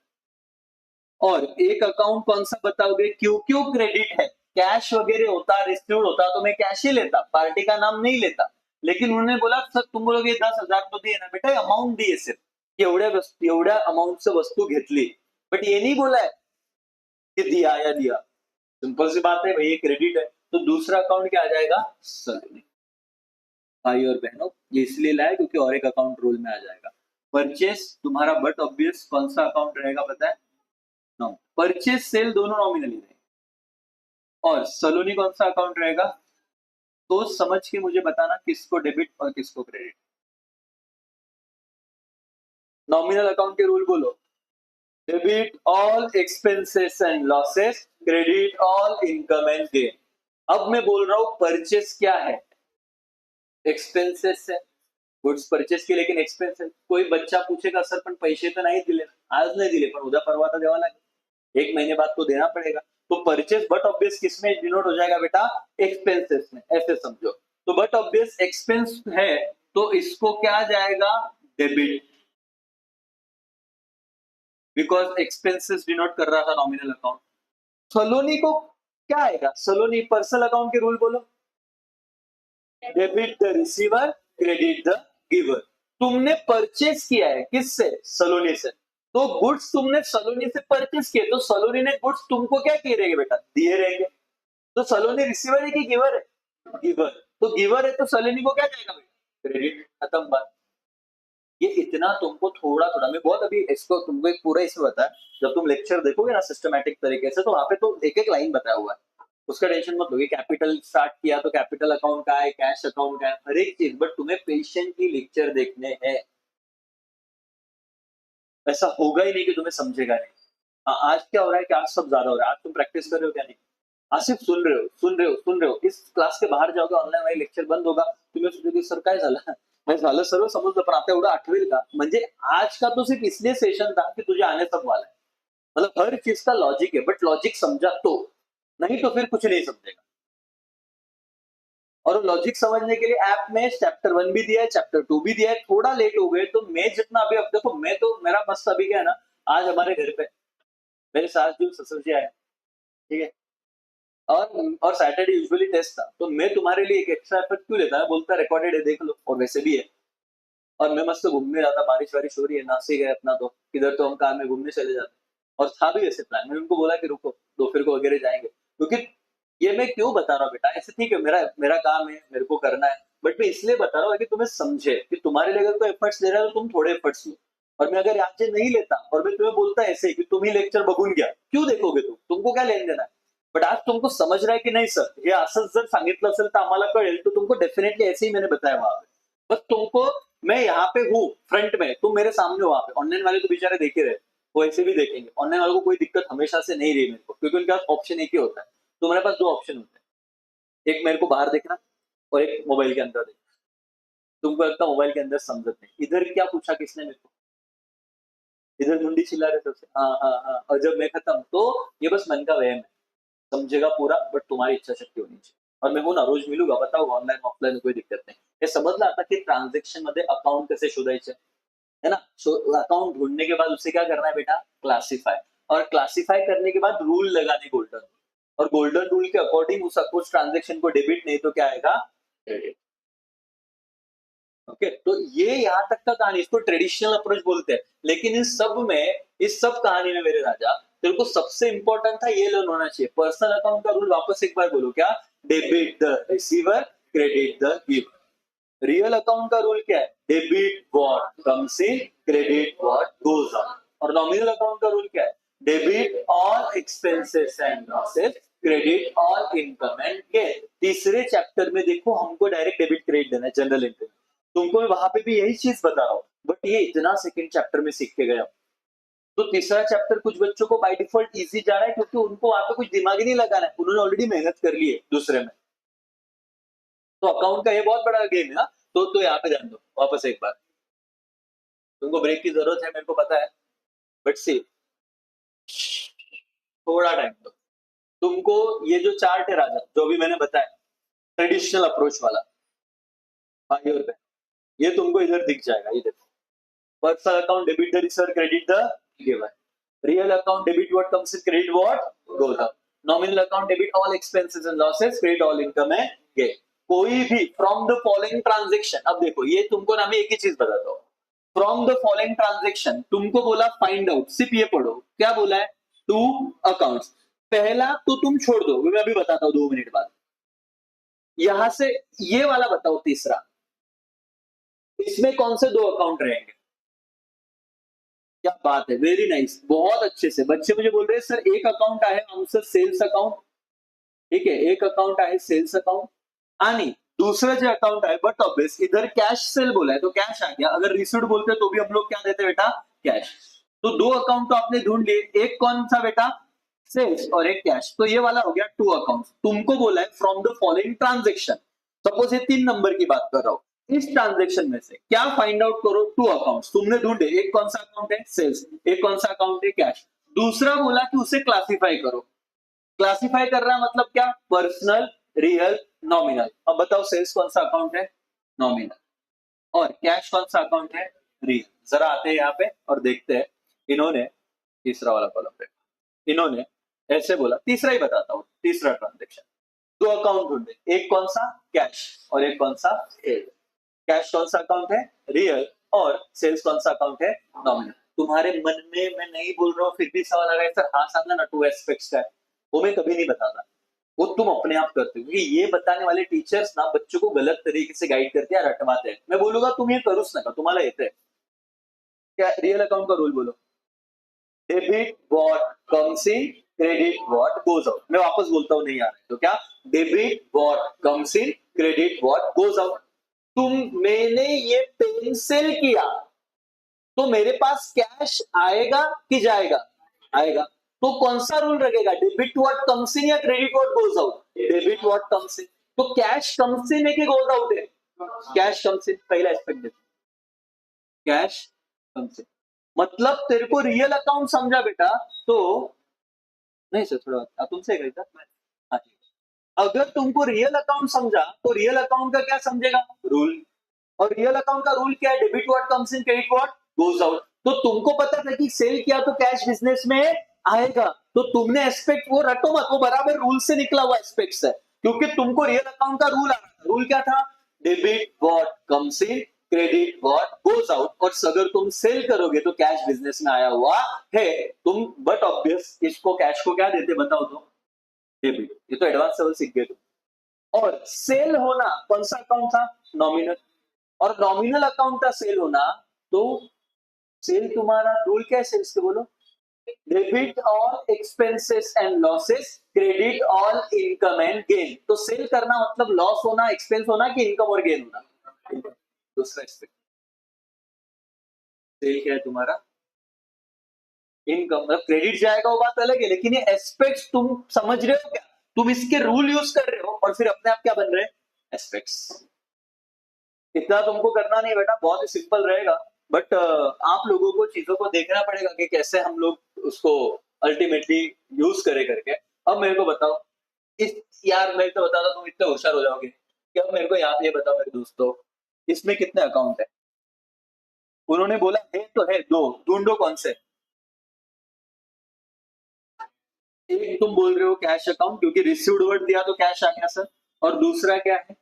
Speaker 1: और एक अकाउंट कौन सा बताओगे? क्यों क्यों क्रेडिट है। कैश वगैरह होता, रिसीव्ड होता तो मैं कैश ही लेता, पार्टी का नाम नहीं लेता। लेकिन उन्होंने बोला सर तुम बोलोगे 10,000 तो दिए ना बेटा, अमाउंट दिए सिर्फ एवढ्या अमाउंट से वस्तू घेतली, बट ये नहीं बोला है कि दिया या दिया। सिंपल सी बात है भाई, ये क्रेडिट है। तो दूसरा अकाउंट क्या आ जाएगा? सलोनी। भाई और बहनों, ये इसलिए लाया क्योंकि और एक अकाउंट रोल में आ जाएगा। परचेस तुम्हारा बट ऑब्वियस कौन सा अकाउंट रहेगा पता है? नो, परचेस सेल दोनों नॉमिनली रहेंगे। और सलोनी कौन सा अकाउंट रहेगा? सोच समझ के मुझे बताना किसको डेबिट और किसको क्रेडिट। नॉमिनल अकाउंट के रूल बोलो। Debit all expenses and losses, credit all income and gain. अब मैं बोल रहा हूं परचेस क्या है? एक्सपेंसेस है, गुड्स परचेस के, लेकिन एक्सपेंस है। कोई बच्चा पूछेगा सर पण पैसे तो नहीं दिले, आज नहीं दिले पण उद्या परवा तो द्यावा लागेल, एक महीने बाद तो देना पड़ेगा। तो परचेस बट ऑब्वियस किसमें डिनोट हो जाएगा बेटा? एक्सपेंसेस में। ऐसे समझो। तो बट ऑब्वियस एक्सपेंस है तो इसको क्या जाएगा? डेबिट, बिकॉज एक्सपेंसेस डिनोट कर रहा था नॉमिनल अकाउंट। सलोनी को क्या आएगा? सलोनी पर्सनल अकाउंट के रूल बोलो। Debit the receiver, credit the giver. तुमने परचेस किया है किससे? सलोनी से। तो गुड्स तुमने सलोनी से परचेस किए, तो सलोनी ने गुड्स तुमको क्या किए रहेंगे बेटा? दिए रहेंगे। तो सलोनी रिसीवर है कि गिवर है? गिवर। तो गिवर है तो सलोनी को क्या जाएगा बेटा? क्रेडिट। खत्म बात। ये इतना तुमको थोड़ा थोड़ा, मैं बहुत अभी इसको तुमको एक पूरा इसमें बताया। जब तुम लेक्चर देखोगे ना सिस्टमैटिक तरीके से, तो वहां पे तो एक एक लाइन बताया हुआ है, उसका टेंशन मत लो। ये कैपिटल स्टार्ट किया तो कैपिटल अकाउंट का है, कैश अकाउंट का है, हर एक चीज, बट तुम्हें पेशेंटली लेक्चर देखने हैं। ऐसा होगा ही नहीं कि तुम्हें समझेगा नहीं। आज क्या हो रहा है कि आज सब ज्यादा हो रहा है। आज तुम प्रैक्टिस कर रहे हो क्या? नहीं, आज सिर्फ सुन रहे हो, सुन रहे हो, सुन रहे हो। इस क्लास के बाहेर जाओगे, ऑनलाईन वाले लेक्चर बंद होगा, तुम्हें सोचोगे सर काय झालं, मैं झालं सर्व समजलं पण आता एवढं आठवेल का? म्हणजे आज का तो सिर्फ इसलिए सेशन था कि तुझे आने तक वाला है। मतलब हर चीज का लॉजिक है, बट लॉजिक समझा तो, नहीं तो फिर कुछ नहीं समझेगा। और लॉजिक समझने के लिए ऐप में चैप्टर 1 भी दिया है, चैप्टर 2 भी दिया है। थोड़ा लेट हो गए तो मैं जितना अभी, अब देखो मैं तो, मेरा मस्त अभी क्या है ना, आज हमारे घर पे मेरे सास जो ससुर जी आए, ठीक है, और सैटरडे यूजुअली टेस्ट था, तो मैं तुम्हारे लिए एक एक्स्ट्रा एफर्ट क्यों लेता है, बोलता रिकॉर्डेड है देख लो, और वैसे भी है। और मैं मस्त घूमने जाता, बारिश वारिश हो रही है, नासिक है अपना, तो इधर तो हम कार में घूमने चले जाते। और था भी ऐसे प्लान, मैंने उनको बोला कि रुको दोपहर को वगैरह जाएंगे, क्योंकि ये मैं क्यों बता रहा हूँ बेटा, ऐसे ठीक है मेरा मेरा काम है, मेरे को करना है, बट मैं इसलिए बता रहा हूँ कि तुम्हें समझे कि तुम्हारे लिए अगर कोई एफर्ट्स ले रहा है तो तुम थोड़े एफर्ट्स लो। और मैं अगर आज से नहीं लेता और मैं तुम्हें बोलता ऐसे कि तुम ही लेक्चर बघून घ्या, क्यों देखोगे तुम, तुमको क्या लेन देना है। बट आज तुमको समझ रहा है की नाही सर, हे असंच जर सांगितलं असेल तर आम्हाला कळेल, तो तुमको डेफिनेटली ऐसे ही मैंने बताया वहां पे। बस तुमको, मैं यहाँ पे हूँ फ्रंट में, तुम मेरे सामने हो वहां पे। ऑनलाइन वाले तो बेचारे देखे रहे, वो ऐसे भी देखेंगे। ऑनलाइन वालों को कोई दिक्कत हमेशा से नहीं रही मेरे को, क्योंकि उनके पास ऑप्शन एक ही होता है। तुम्हारे पास दो ऑप्शन होते हैं, एक मेरे को बाहर देखना और एक मोबाइल के अंदर देखना। तुमको लगता मोबाइल के अंदर समझत नहीं, इधर क्या पूछा किसने मेरे को, इधर मुंडी चिल्ला रहे सबसे, हाँ हाँ हाँ, और जब मैं खत्म तो ये बस मन का वहम है, समझेगा पूरा, बट तुम्हारी इच्छा शक्ति होनी चाहिए। और मैं हूं ना, रोज मिलूंगा, बताओ ऑनलाइन ऑफलाइन कोई दिक्कत नहीं। हे समजलं आता की ट्रान्झॅक्शन मध्ये अकाउंट कसे शोधायचे, है ना। अकाउंट ढूंढने के बाद उसे क्या करना है बेटा, क्लासिफाई। और क्लासिफाई करने के बाद रूल लगाने गोल्डन, और गोल्डन रूल के अकॉर्डिंग उस ट्रांजेक्शन को डेबिट, नहीं तो क्या आएगा, क्रेडिट। ओके, तो ये यहाँ तक का कहानी, इसको ट्रेडिशनल अप्रोच बोलते हैं। लेकिन इस सब में, इस सब कहानी में मेरे राजा, तेरे को सबसे इंपॉर्टेंट था ये लर्न होना चाहिए। पर्सनल अकाउंट का रूल वापस एक बार बोलो, क्या, debit the receiver, credit the giver. Real account का रूल क्या है, debit what comes in, credit what goes out. और नॉमिनल अकाउंट का रूल क्या है, debit all expenses and losses, credit all income and gain. तीसरे चैप्टर में देखो हमको डायरेक्ट डेबिट क्रेडिट देना है, जनरल एंट्री। तुमको मैं वहां पे भी यही चीज बता रहा हूँ, बट ये इतना सेकंड चैप्टर में सीख के गया। तो तीसरा चैप्टर कुछ बच्चों को बाय डिफॉल्ट इजी जा रहा है, क्योंकि उनको वहां पे कुछ दिमाग ही नहीं लगाना है, उन्होंने ऑलरेडी मेहनत कर ली है दूसरे में। तो अकाउंट का ये बहुत बड़ा गेम है ना। तो यहाँ पे ध्यान दो वापस एक बार, तुमको ब्रेक की जरूरत है मेरे को पता है, बट सी थोड़ा टाइम दो। तुमको ये जो चार्ट है राजा, जो भी मैंने बताया ट्रेडिशनल अप्रोच वाला, भाई और बहन, ये तुमको इधर दिख जाएगा, ये देखो। Personal account debit the receiver, credit the giver. Real account debit what comes in, credit what goes out. Nominal account debit all expenses and losses, credit all income and gain. कोई भी फ्रॉम द फॉलोइंग ट्रांजेक्शन, अब देखो ये तुमको ना मैं एक ही चीज बताता हूँ। फ्रॉम द फॉलोइंग ट्रांजेक्शन, तुमको बोला फाइंड आउट, सिर्फ ये पढ़ो क्या बोला है, टू अकाउंट्स। पहला तो तुम छोड़ दो, मैं अभी बताता हूँ 2 मिनट बाद। यहां से ये वाला बताओ तीसरा, इसमें कौन से 2 अकाउंट रहेंगे। क्या बात है, वेरी नाइस, बहुत अच्छे से बच्चे मुझे बोल रहे हैं सर एक अकाउंट आहे आमचं सेल्स अकाउंट, ठीक है, एक अकाउंट आहे सेल्स अकाउंट, आणि दूसरा जो अकाउंट है, बट ऑब्वियस इधर कैश सेल बोला है तो कैश आ गया। अगर रिसीट बोलते तो भी हम लोग क्या देते बेटा, कैश। तो 2 अकाउंट तो आपने ढूंढ लिए, एक कौन सा बेटा, सेल्स, और एक कैश। तो ये वाला हो गया 2 अकाउंट। तुमको बोला है from the following transaction, suppose ये 3 नंबर की बात कर रहा हूं, इस ट्रांजेक्शन में से क्या फाइंड आउट करो, 2 अकाउंट तुमने ढूंढे, एक कौन सा अकाउंट है सेल्स, एक कौन सा अकाउंट है कैश। दूसरा बोला कि उसे क्लासिफाई करो। क्लासिफाई कर रहा है मतलब क्या, पर्सनल, रियल, नॉमिनल। अब बताओ सेल्स कौन सा अकाउंट है, नॉमिनल, और कैश कौन सा अकाउंट है, रियल। जरा आते हैं यहाँ पे और देखते हैं। इन्होंने तीसरा वाला कॉलम पे, इन्होंने ऐसे बोला, तीसरा ही बताता हूँ, तीसरा ट्रांजेक्शन, 2 अकाउंट ढूंढे, एक कौन सा कैश और एक कौन सा सेल्स। कैश कौन सा अकाउंट है, रियल, और सेल्स कौन सा अकाउंट है, नॉमिनल। तुम्हारे मन में मैं नहीं बोल रहा हूँ फिर भी सवाल आ रहा है सर, हाँ सामने ना 2 एस्पेक्ट्स का है, वो मैं कभी नहीं बताता, वो तुम अपने आप करते हो, क्योंकि ये बताने वाले टीचर्स ना बच्चों को गलत तरीके से गाइड करते हैं, रटवाते हैं। मैं बोलूंगा तुम ये करूच नका, तुम्हाला येते क्या। रियल अकाउंट का रूल बोलो, debit what comes in, credit what goes out. मैं वापस बोलता हूँ नहीं आ रहा है तो क्या, debit what comes in, credit what goes out. मैंने ये पेंसिल किया तो मेरे पास कैश आएगा कि जाएगा, आएगा। तो कौन सा रूल रखेगा, डेबिट व्हाट कम्स इन या credit what goes out, debit what comes इन। तो कैश कम्स इन है कि गोज आउट है, कैश कम्स इन, पहला एस्पेक्ट देखो, कैश कम्स इन। मतलब तेरे को रियल अकाउंट समझा बेटा तो नहीं सर थोड़ा तुमसे कही था हाँ ठीक है। अगर तुमको रियल अकाउंट समझा तो रियल अकाउंट का क्या समझेगा रूल और रियल अकाउंट का रूल क्या है debit what comes in credit what goes out तो तुमको पता था कि सेल किया तो कैश बिजनेस में आएगा तो तुमने एस्पेक्ट वो रटो मत वो बराबर रूल से निकला हुआ एस्पेक्ट है क्योंकि तुमको रियल अकाउंट का रूल आ रहा था रूल क्या था debit what comes in credit what goes out और अगर तुम सेल करोगे तो कैश बिजनेस में आया हुआ है तुम बट ऑब्वियस इसको कैश को क्या देते बताओ तो डेबिट ये तो एडवांस लेवल सीख गए तुम और सेल होना कौन सा अकाउंट था नॉमिनल और नॉमिनल अकाउंट का सेल होना तो सेल तुम्हारा रूल क्या है सेल्स के बोलो debit all expenses and losses credit all income and gain तो सेल करना मतलब लॉस होना एक्सपेंस होना कि इनकम और गेन होना दूसरा एक्सपेक्ट सेल क्या है तुम्हारा इनकम मतलब क्रेडिट जाएगा वो बात अलग है लेकिन ये एस्पेक्ट्स तुम समझ रहे हो क्या तुम इसके रूल यूज कर रहे हो और फिर अपने आप क्या बन रहे हैं एस्पेक्ट्स इतना तुमको करना नहीं बेटा बहुत ही सिंपल रहेगा बट आप लोगों को चीजों को देखना पड़ेगा कि कैसे हम लोग उसको अल्टीमेटली यूज करे करके अब मेरे को बताओ इस यार मैं तो बता रहा तुम इतने होशियार हो जाओगे कि अब मेरे को यहाँ पे ये बताओ मेरे दोस्तों इसमें कितने अकाउंट है उन्होंने बोला है तो है दो ढूंढो कौन से एक तुम बोल रहे हो कैश अकाउंट क्योंकि रिसीव्ड वर्ड दिया तो कैश आ गया सर और दूसरा क्या है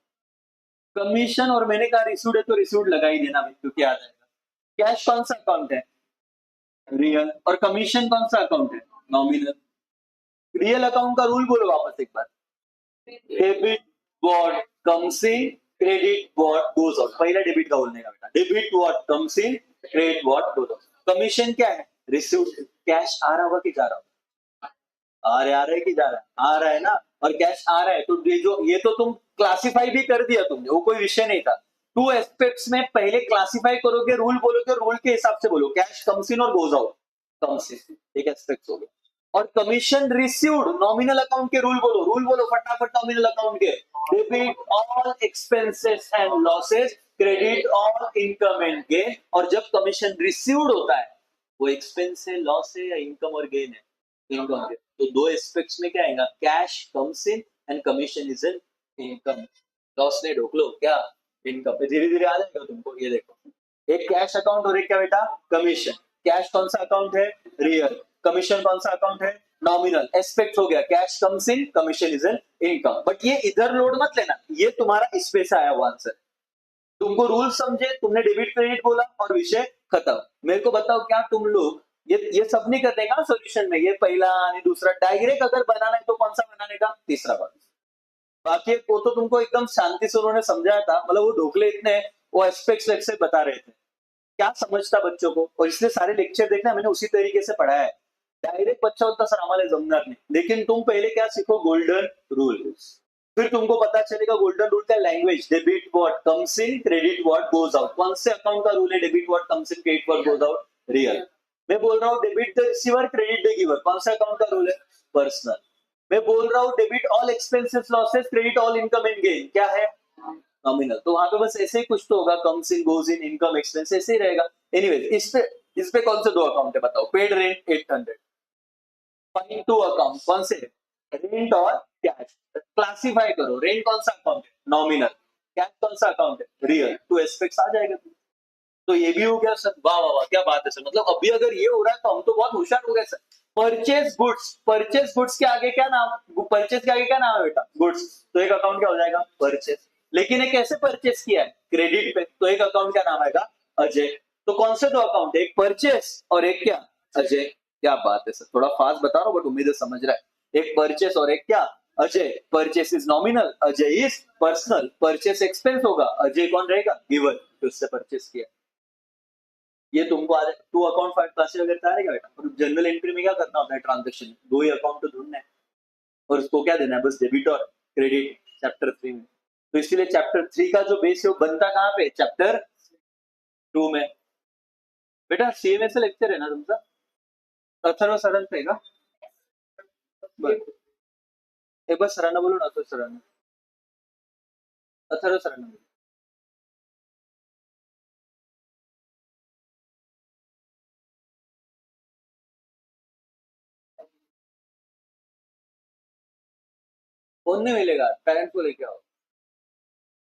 Speaker 1: कमीशन और मैंने कहा रिसीव्ड है तो रिसीव्ड लगा ही देना भाई क्योंकि आ जाएगा कैश कौन सा अकाउंट है रियल और कमीशन कौन सा अकाउंट है नॉमिनल रियल अकाउंट का रूल बोलो वापस एक बार debit what comes in credit what goes out पहला डेबिट का बोलने का बेटा debit what comes in credit what goes out commission क्या है रिसीव्ड कैश आ रहा होगा कि जा रहा होगा आ रहा है कि जा रहा है आ रहा है ना और कैश आ रहा है तो ये तो तुम क्लासिफाई भी कर दिया तुमने वो कोई विषय नहीं था टू एस्पेक्ट्स में पहले क्लासिफाई करोगे रूल बोलोगे रूल के हिसाब से बोलो कैश कम्स इन और गोज आउट कम्स इन एक एस्पेक्ट हो गया और कमीशन रिसीव्ड नॉमिनल अकाउंट के रूल बोलो फटाफट नॉमिनल अकाउंट के debit all expenses and losses credit all income and gain और जब कमीशन रिसीव्ड होता है वो एक्सपेंस है लॉस है या इनकम और गेन है इनकम गेन तो दो एस्पेक्ट्स में क्या आएगा cash comes in and commission is an income loss ने ढोक लो क्या इनकम धीरे धीरे आ जाएगा तुमको ये देखो एक कैश अकाउंट और एक क्या बेटा कमीशन कैश कौन सा अकाउंट है रियल कमीशन कौन सा अकाउंट है नॉमिनल एस्पेक्ट हो गया cash comes in commission is an income but ये इधर लोड मत लेना ये तुम्हारा इस पे से आया हुआ आंसर तुमको रूल समझे तुमने डेबिट क्रेडिट बोला और विषय खत्म मेरे को बताओ क्या तुम लोग ये सब नहीं करने का सोल्यूशन में ये पहला और दूसरा डायरेक्ट अगर बनाना है तो कौन सा बनाने का तीसरा बात बाकी वो तो तुमको एकदम शांति से उन्होंने समझाया था मतलब वो ढोकले इतने वो एस्पेक्ट्स से बता रहे थे क्या समझता बच्चों को और इसलिए सारे लेक्चर देखना मैंने उसी तरीके से पढ़ाया है डायरेक्ट बच्चा होता सर हमारे जमनार नहीं लेकिन तुम पहले क्या सीखो गोल्डन रूल फिर तुमको पता चलेगा गोल्डन रूल का language debit what comes in credit what goes out कौन से अकाउंट का रूल है debit what comes in credit what goes out real मैं बोल रहा हूँ debit the receiver credit the giver कौन सा अकाउंट का रूल है पर्सनल मैं बोल रहा हूँ debit all expenses losses credit all income and gain क्या है नॉमिनल तो वहां पे बस ऐसे ही कुछ तो होगा comes in goes in income expense ऐसे ही रहेगा एनीवेज इस पे कौन से दो अकाउंट है बताओ paid rent 800 fine two account कौन से रेंट और कैश क्लासिफाई करो रेंट कौन सा अकाउंट है नॉमिनल कैश कौन सा अकाउंट है रियल टू एस्पेक्ट्स आ जाएगा तो ये भी हो गया सर वाह वाह वाह क्या बात है सर मतलब अभी अगर ये हो रहा है तो हम तो बहुत होशियार हो गए सर परचेज गुड्स के आगे क्या नाम परचेज के आगे क्या नाम है बेटा गुड्स तो एक अकाउंट क्या हो जाएगा परचेज लेकिन ये कैसे परचेज किया है क्रेडिट पे तो एक अकाउंट क्या नाम आएगा अजय तो कौन से दो अकाउंट एक परचेज और एक क्या अजय क्या बात है सर थोड़ा फास्ट बता रहा हूँ बट उम्मीद है समझ रहा है एक परचेज और एक क्या Ajay purchase is nominal Ajay is personal purchase expense होगा अजय कौन रहेगा गिवर तो उससे परचेस किया ये तुमको आज टू अकाउंट फाइव क्लासेस अगर करेगा बेटा और जनरल एंट्री में क्या करना होता है ट्रांजेक्शन दो ही अकाउंट तो ढूंढना है और उसको क्या देना है बस डेबिट और क्रेडिट चैप्टर 3 में तो इसीलिए चैप्टर 3 का जो बेस है वो बनता कहाँ पे चैप्टर 2 में बेटा सीएमए से लेक्चर है ना तुमचा अथर्व सरांचा आहे का बरं एक बार सरांना बोलू ना तो सरांना अथर्व सरांना बोलू फोन नाही मिलेगा, पेरेंट्स को लेके आओ.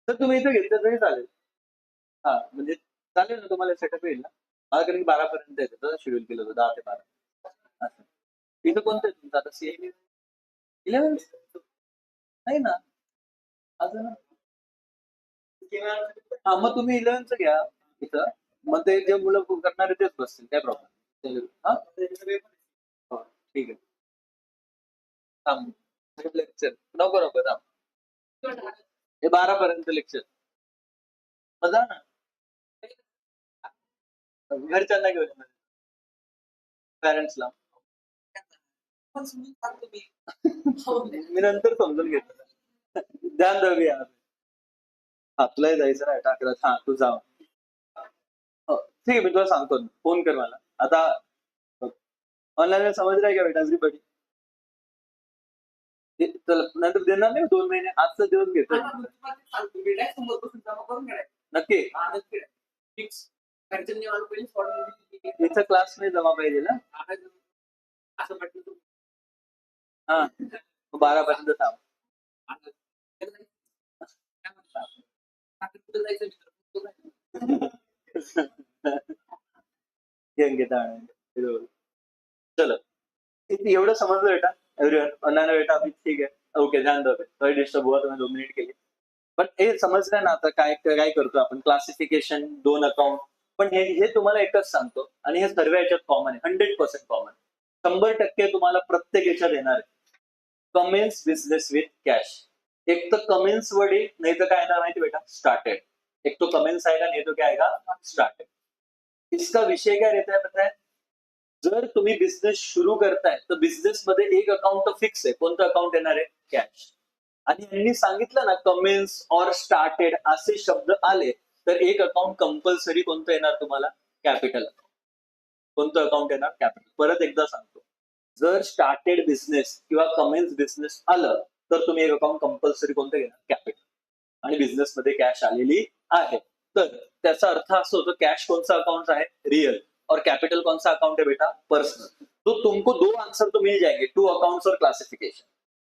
Speaker 1: तर तुम्ही इथे घेतलं तरी चालेल. हा म्हणजे चालेल ना, तुम्हाला सेटअप येईल ना. मला कारण की 12 पर्यंत येतं शेड्यूल केलं होतं, 10 ते 12. असं. इथं कोणतं आहे तुमचं आता, सीए 11 नाही ना अजून. हा मग तुम्ही 11चं घ्या इथं. मग ते जे मुलं करणारे तेच बसतील, काय प्रॉब्लेम. हा हो, ठीक आहे. थांब लेक्चर नको नको थांब. हे 12 पर्यंत लेक्चर. मग जा ना घरच्यांना घेऊन, पॅरेंट्सला. मी नंतर समजून घेतो. ध्यान दोघे यार. हा तुलाही जायचं ना टाकलं. हा तू जा. हो ठीक आहे, मी तुला सांगतो, फोन कर मला आता. ऑनलाईन समज रहा है क्या बेटा एवरीबडी. नंतर देणार नाही 2 महिने, आजचा दिवस घेतो नक्की. इथं क्लास नाही जमा पाहिजे ना. हा 12 पर्यंत थांब. घेता चलो एवढं समजलं बेटा. एव्हरीवन ना बेटा अभी ठीक है, ओके ध्यान दो. थोड़ी डिस्टर्ब हुआ तो मैं 2 मिनिट के लिए. पण हे समजलं ना आता काय काय करतो आपण, क्लासिफिकेशन 2 अकाउंट. पण हे तुम्हाला एकच सांगतो, आणि हे सर्व याच्यात कॉमन आहे, 100% कॉमन. 100% तुम्हाला प्रत्येक याच्यात येणार आहे. Cummins business with cash. एक तर कमेन्स वर्ड आहे, नाही तर काय येणार माहिती बेटा, स्टार्टेड. एक तो कमेन्स आएगा, नहीं तो क्या आएगा, स्टार्टेड. इसका विषय क्या रहता है पता है. जर तुम्ही बिझनेस सुरू करताय तर बिझनेस मध्ये एक अकाउंट फिक्स आहे. कोणतं अकाउंट येणार आहे, कॅश. आणि यांनी सांगितलं ना कमेन्स और स्टार्टेड असे शब्द आले तर एक अकाउंट कंपल्सरी कोणतं येणार तुम्हाला, कॅपिटल. कोणतं अकाउंट येणार, कॅपिटल. परत एकदा सांगतो, जर स्टार्टेड बिझनेस किंवा कमेन्स बिझनेस आलं तर तुम्ही एक अकाउंट कंपल्सरी कोणतं घेणार, कॅपिटल. आणि बिझनेस मध्ये कॅश आलेली आहे तर त्याचा अर्थ असं होतो, कॅश कौन सा अकाउंट है, रियल. और कैपिटल कौन सा अकाउंट है बेटा, पर्सनल. तो तुमको 2 आंसर तो मिल जाएंगे, 2 अकाउंट्स और क्लासिफिकेशन.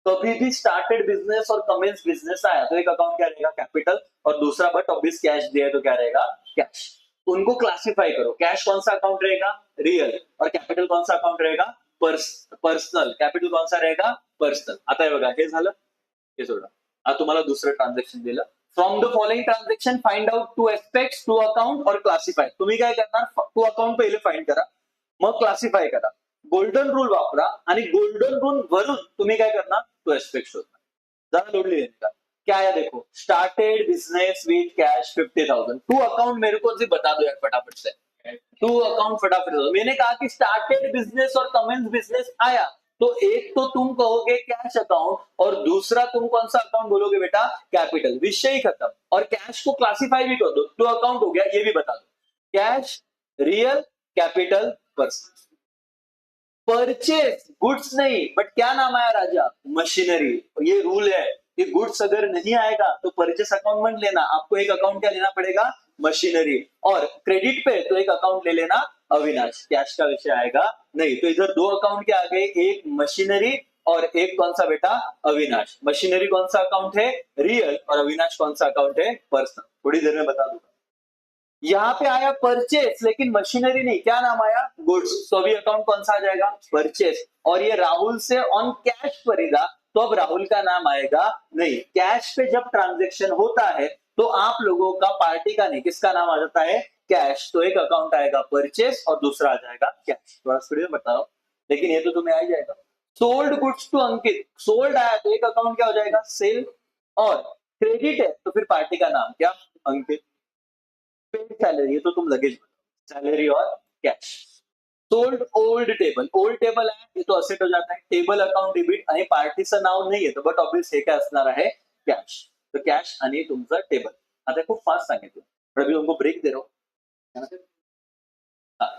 Speaker 1: कभी भी स्टार्टेड बिजनेस और कमेंस बिजनेस आया तो एक अकाउंट क्या रहेगा, कैपिटल. और दूसरा बट ऑब्वियस कैश दिया तो क्या रहेगा, कैश. उनको क्लासिफाई करो, कैश कौन सा अकाउंट रहेगा, रियल. और कैपिटल कौन सा अकाउंट रहेगा, पर्सनल. कैपिटल कौन सा रहेगा, पर्सनल. आता हे बघा, हे झालं, हे सोडा. आता तुम्हाला दुसरं ट्रान्झॅक्शन दिलं. From the following transaction find out 2 aspects, 2 account और क्लासिफाय. तुम्ही काय करणार, 2 अकाउंट पहिले फाइंड करा, मग क्लासिफाय करा. गोल्डन रूल वापरा, आणि गोल्डन रूल वरून तुम्ही काय करणार, 2 एस्पेक्ट शोधणार. जरा लोडली का. क्या है देखो, started business with cash 50,000. 2 account मेरे को बता दो यार फटाफट से. 2 अकाउंट फटाफट दो. मैंने कहा कि स्टार्टेड बिजनेस और कमेंस बिजनेस आया तो एक तो तुम कहोगे कैश अकाउंट, और दूसरा तुम कौन सा अकाउंट बोलोगे बेटा, कैपिटल. विषय ही खत्म. और कैश को क्लासिफाई भी कर दो, 2 अकाउंट हो गया, ये भी बता दो, cash, real, capital, personal. Purchase goods नहीं, बट क्या नाम आया राजा, मशीनरी. ये रूल है कि गुड्स अगर नहीं आएगा तो परचेस अकाउंट मत लेना, आपको एक अकाउंट क्या लेना पड़ेगा, मशीनरी. और क्रेडिट पे तो एक अकाउंट ले लेना, अविनाश. कैश का विषय आएगा नहीं. तो इधर 2 अकाउंट क्या आ गए, एक मशीनरी और एक कौन सा बेटा, अविनाश. मशीनरी कौन सा अकाउंट है, रियल. और अविनाश कौन सा अकाउंट है, पर्सनल. थोड़ी देर में बता दूंगा. यहाँ पे आया परचेस, लेकिन मशीनरी नहीं, क्या नाम आया, गुड्स. तो अभी अकाउंट कौन सा आ जाएगा, परचेस. और ये राहुल से ऑन कैश खरीदा, तो अब राहुल का नाम आएगा नहीं. कैश पे जब ट्रांजेक्शन होता है तो आप लोगों का, पार्टी का नहीं, किसका नाम आ जाता है, कैश. तो एक अकाउंट आएगा परचेस और दूसरा आ जाएगा कैश. थोड़ा स्पीड में बता रहा हूं, लेकिन ये तो तुम्हें आ ही जाएगा. Sold goods to Ankit, sold आया तो एक अकाउंट क्या हो जाएगा, सेल. और क्रेडिट है तो फिर पार्टी का नाम क्या, अंकित. पेड सैलरी, ये तो तुम लगेज, सैलरी और cash. Sold old table, old table आहे हे तो असेट हो जाता है. टेबल अकाउंट डेबिट, आणि पार्टीचं नाव नाही येतं, बट ऑब्वियस हे काय असणार आहे, कॅश. तर कॅश आणि तुमचं टेबल. आता खूप फास्ट सांगितलं, पण अभी तुमको ब्रेक दे रहा हूँ.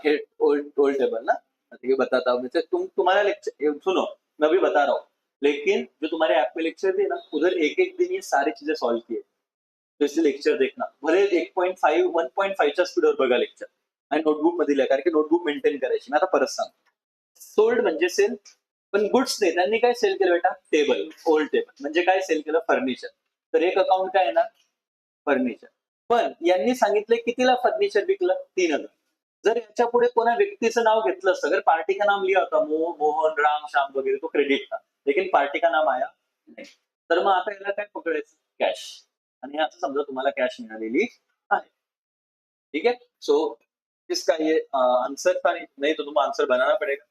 Speaker 1: हे ओल्ड टेबल ना, ये बताता हूँ. तुम्हारा लेक्चर सुनो, मैं अभी बता रहा हूँ, लेकिन जो तुम्हारे ऐप में लेक्चर दिए ना, उधर एक एक दिन ये सारी चीजें सॉल्व किए. तो इसलिए लेक्चर देखना, भले 1.5 1.5च्या स्पीडवर बघा लेक्चर, आणि नोटबुक मध्ये लिहा, कारण की नोटबुक मेंटेन करायची. मी आता परत सांगतो. सोल्ड म्हणजे सेल, पण गुड्स नाही, त्यांनी काय सेल केलं बेटा? Table, old table. म्हणजे काय सेल केलं? फर्निचर. तर एक अकाउंट काय येणार? फर्निचर. पण यांनी सांगितलं कितीला फर्निचर विकलं? 3,000. जर याच्या पुढे कोणा व्यक्तीचं नाव घेतलं असतं, अगर पार्टी का नाम लिया होता, मोहन, राम, श्याम वगैरे, तो क्रेडिट था, लेकिन पार्टी का नाम आया नाही. तर मग आता याला काय पकडायचं? कॅश. आणि असं समजा तुम्हाला कॅश मिळालेली आहे. ठीक है? सो इसका ये आंसर था, नहीं तो तुम आंसर बनाना पड़ेगा.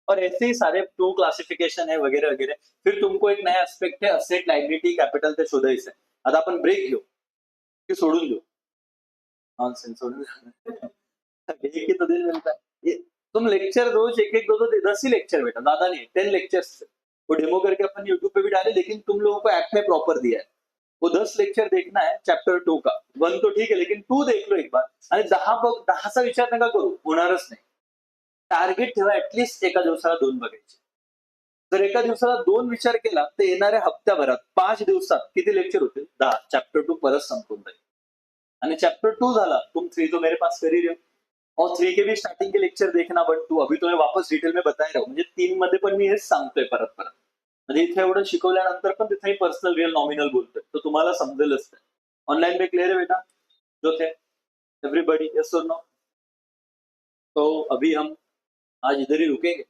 Speaker 1: और ऐसे ही सारे टू क्लासिफिकेशन है वगैरे वगैरे. फिर तुमको एक नया एस्पेक्ट है असेट, लायबिलिटी, कॅपिटल, ते शोधायचं आहे. आता आपण ब्रेक घेऊ की सोडून देऊ? नॉनसेन्स, सोडून देऊ. एक ही तो दिन मिलता है. तुम लेक्चर रोज एक एक दो दो 10 ही लेक्चर बेटा, ज्यादा नहीं, 10 लेक्चर्स. वो डेमो करके अपन यूट्यूब पे भी डाले, लेकिन तुम लोगों को ऐप में प्रॉपर दिया है. वो 10 लेक्चर देखना है चॅप्टर 2 का. 1 तो ठीक है, लेकिन 2 देख लो एक बार. आणि 10चा विचार नका करू, होणारच नाही. टार्गेट ठेवा, ऍटलीस्ट एका दिवसाला 2 बघायचे. जर एका दिवसाला 2 विचार केला तर येणाऱ्या हप्त्याभरात 5 दिवसात किती लेक्चर होतील? 10. चॅप्टर 2 परत संपून जाईल. आणि चैप्टर 2 झाला, तुम 3 तो मेरे पास कर ही रहे हो. और 3 के भी स्टार्टिंग के लेक्चर देखना, बट 2 अभी तो मैं वापस डिटेल में बताय रहा हूँ. म्हणजे 3 मध्ये पण मी हेच सांगतोय परत परत. म्हणजे इथे एवढं शिकवल्यानंतर पण तिथे पर्सनल, रियल, नॉमिनल बोलतोय, तर तुम्हाला समजेलच. ऑनलाइन में क्लियर है बेटा? जो थे एवरीबॉडी, यस और नो? तो अभी हम आज इधर ही रुकेंगे.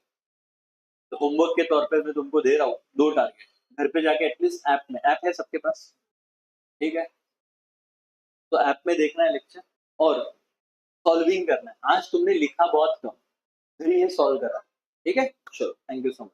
Speaker 1: तो होमवर्क के तौर पर मैं तुमको दे रहा हूँ 2 टारगेट. घर पे जाके एटलीस्ट ऐप में, ऐप है सबके पास? ठीक है, तो ऐप में देखना है लेक्चर और सॉल्विंग करना है. आज तुमने लिखा बहुत कम, फिर ये सॉल्व करा. ठीक है, चलो, थैंक यू सो मच.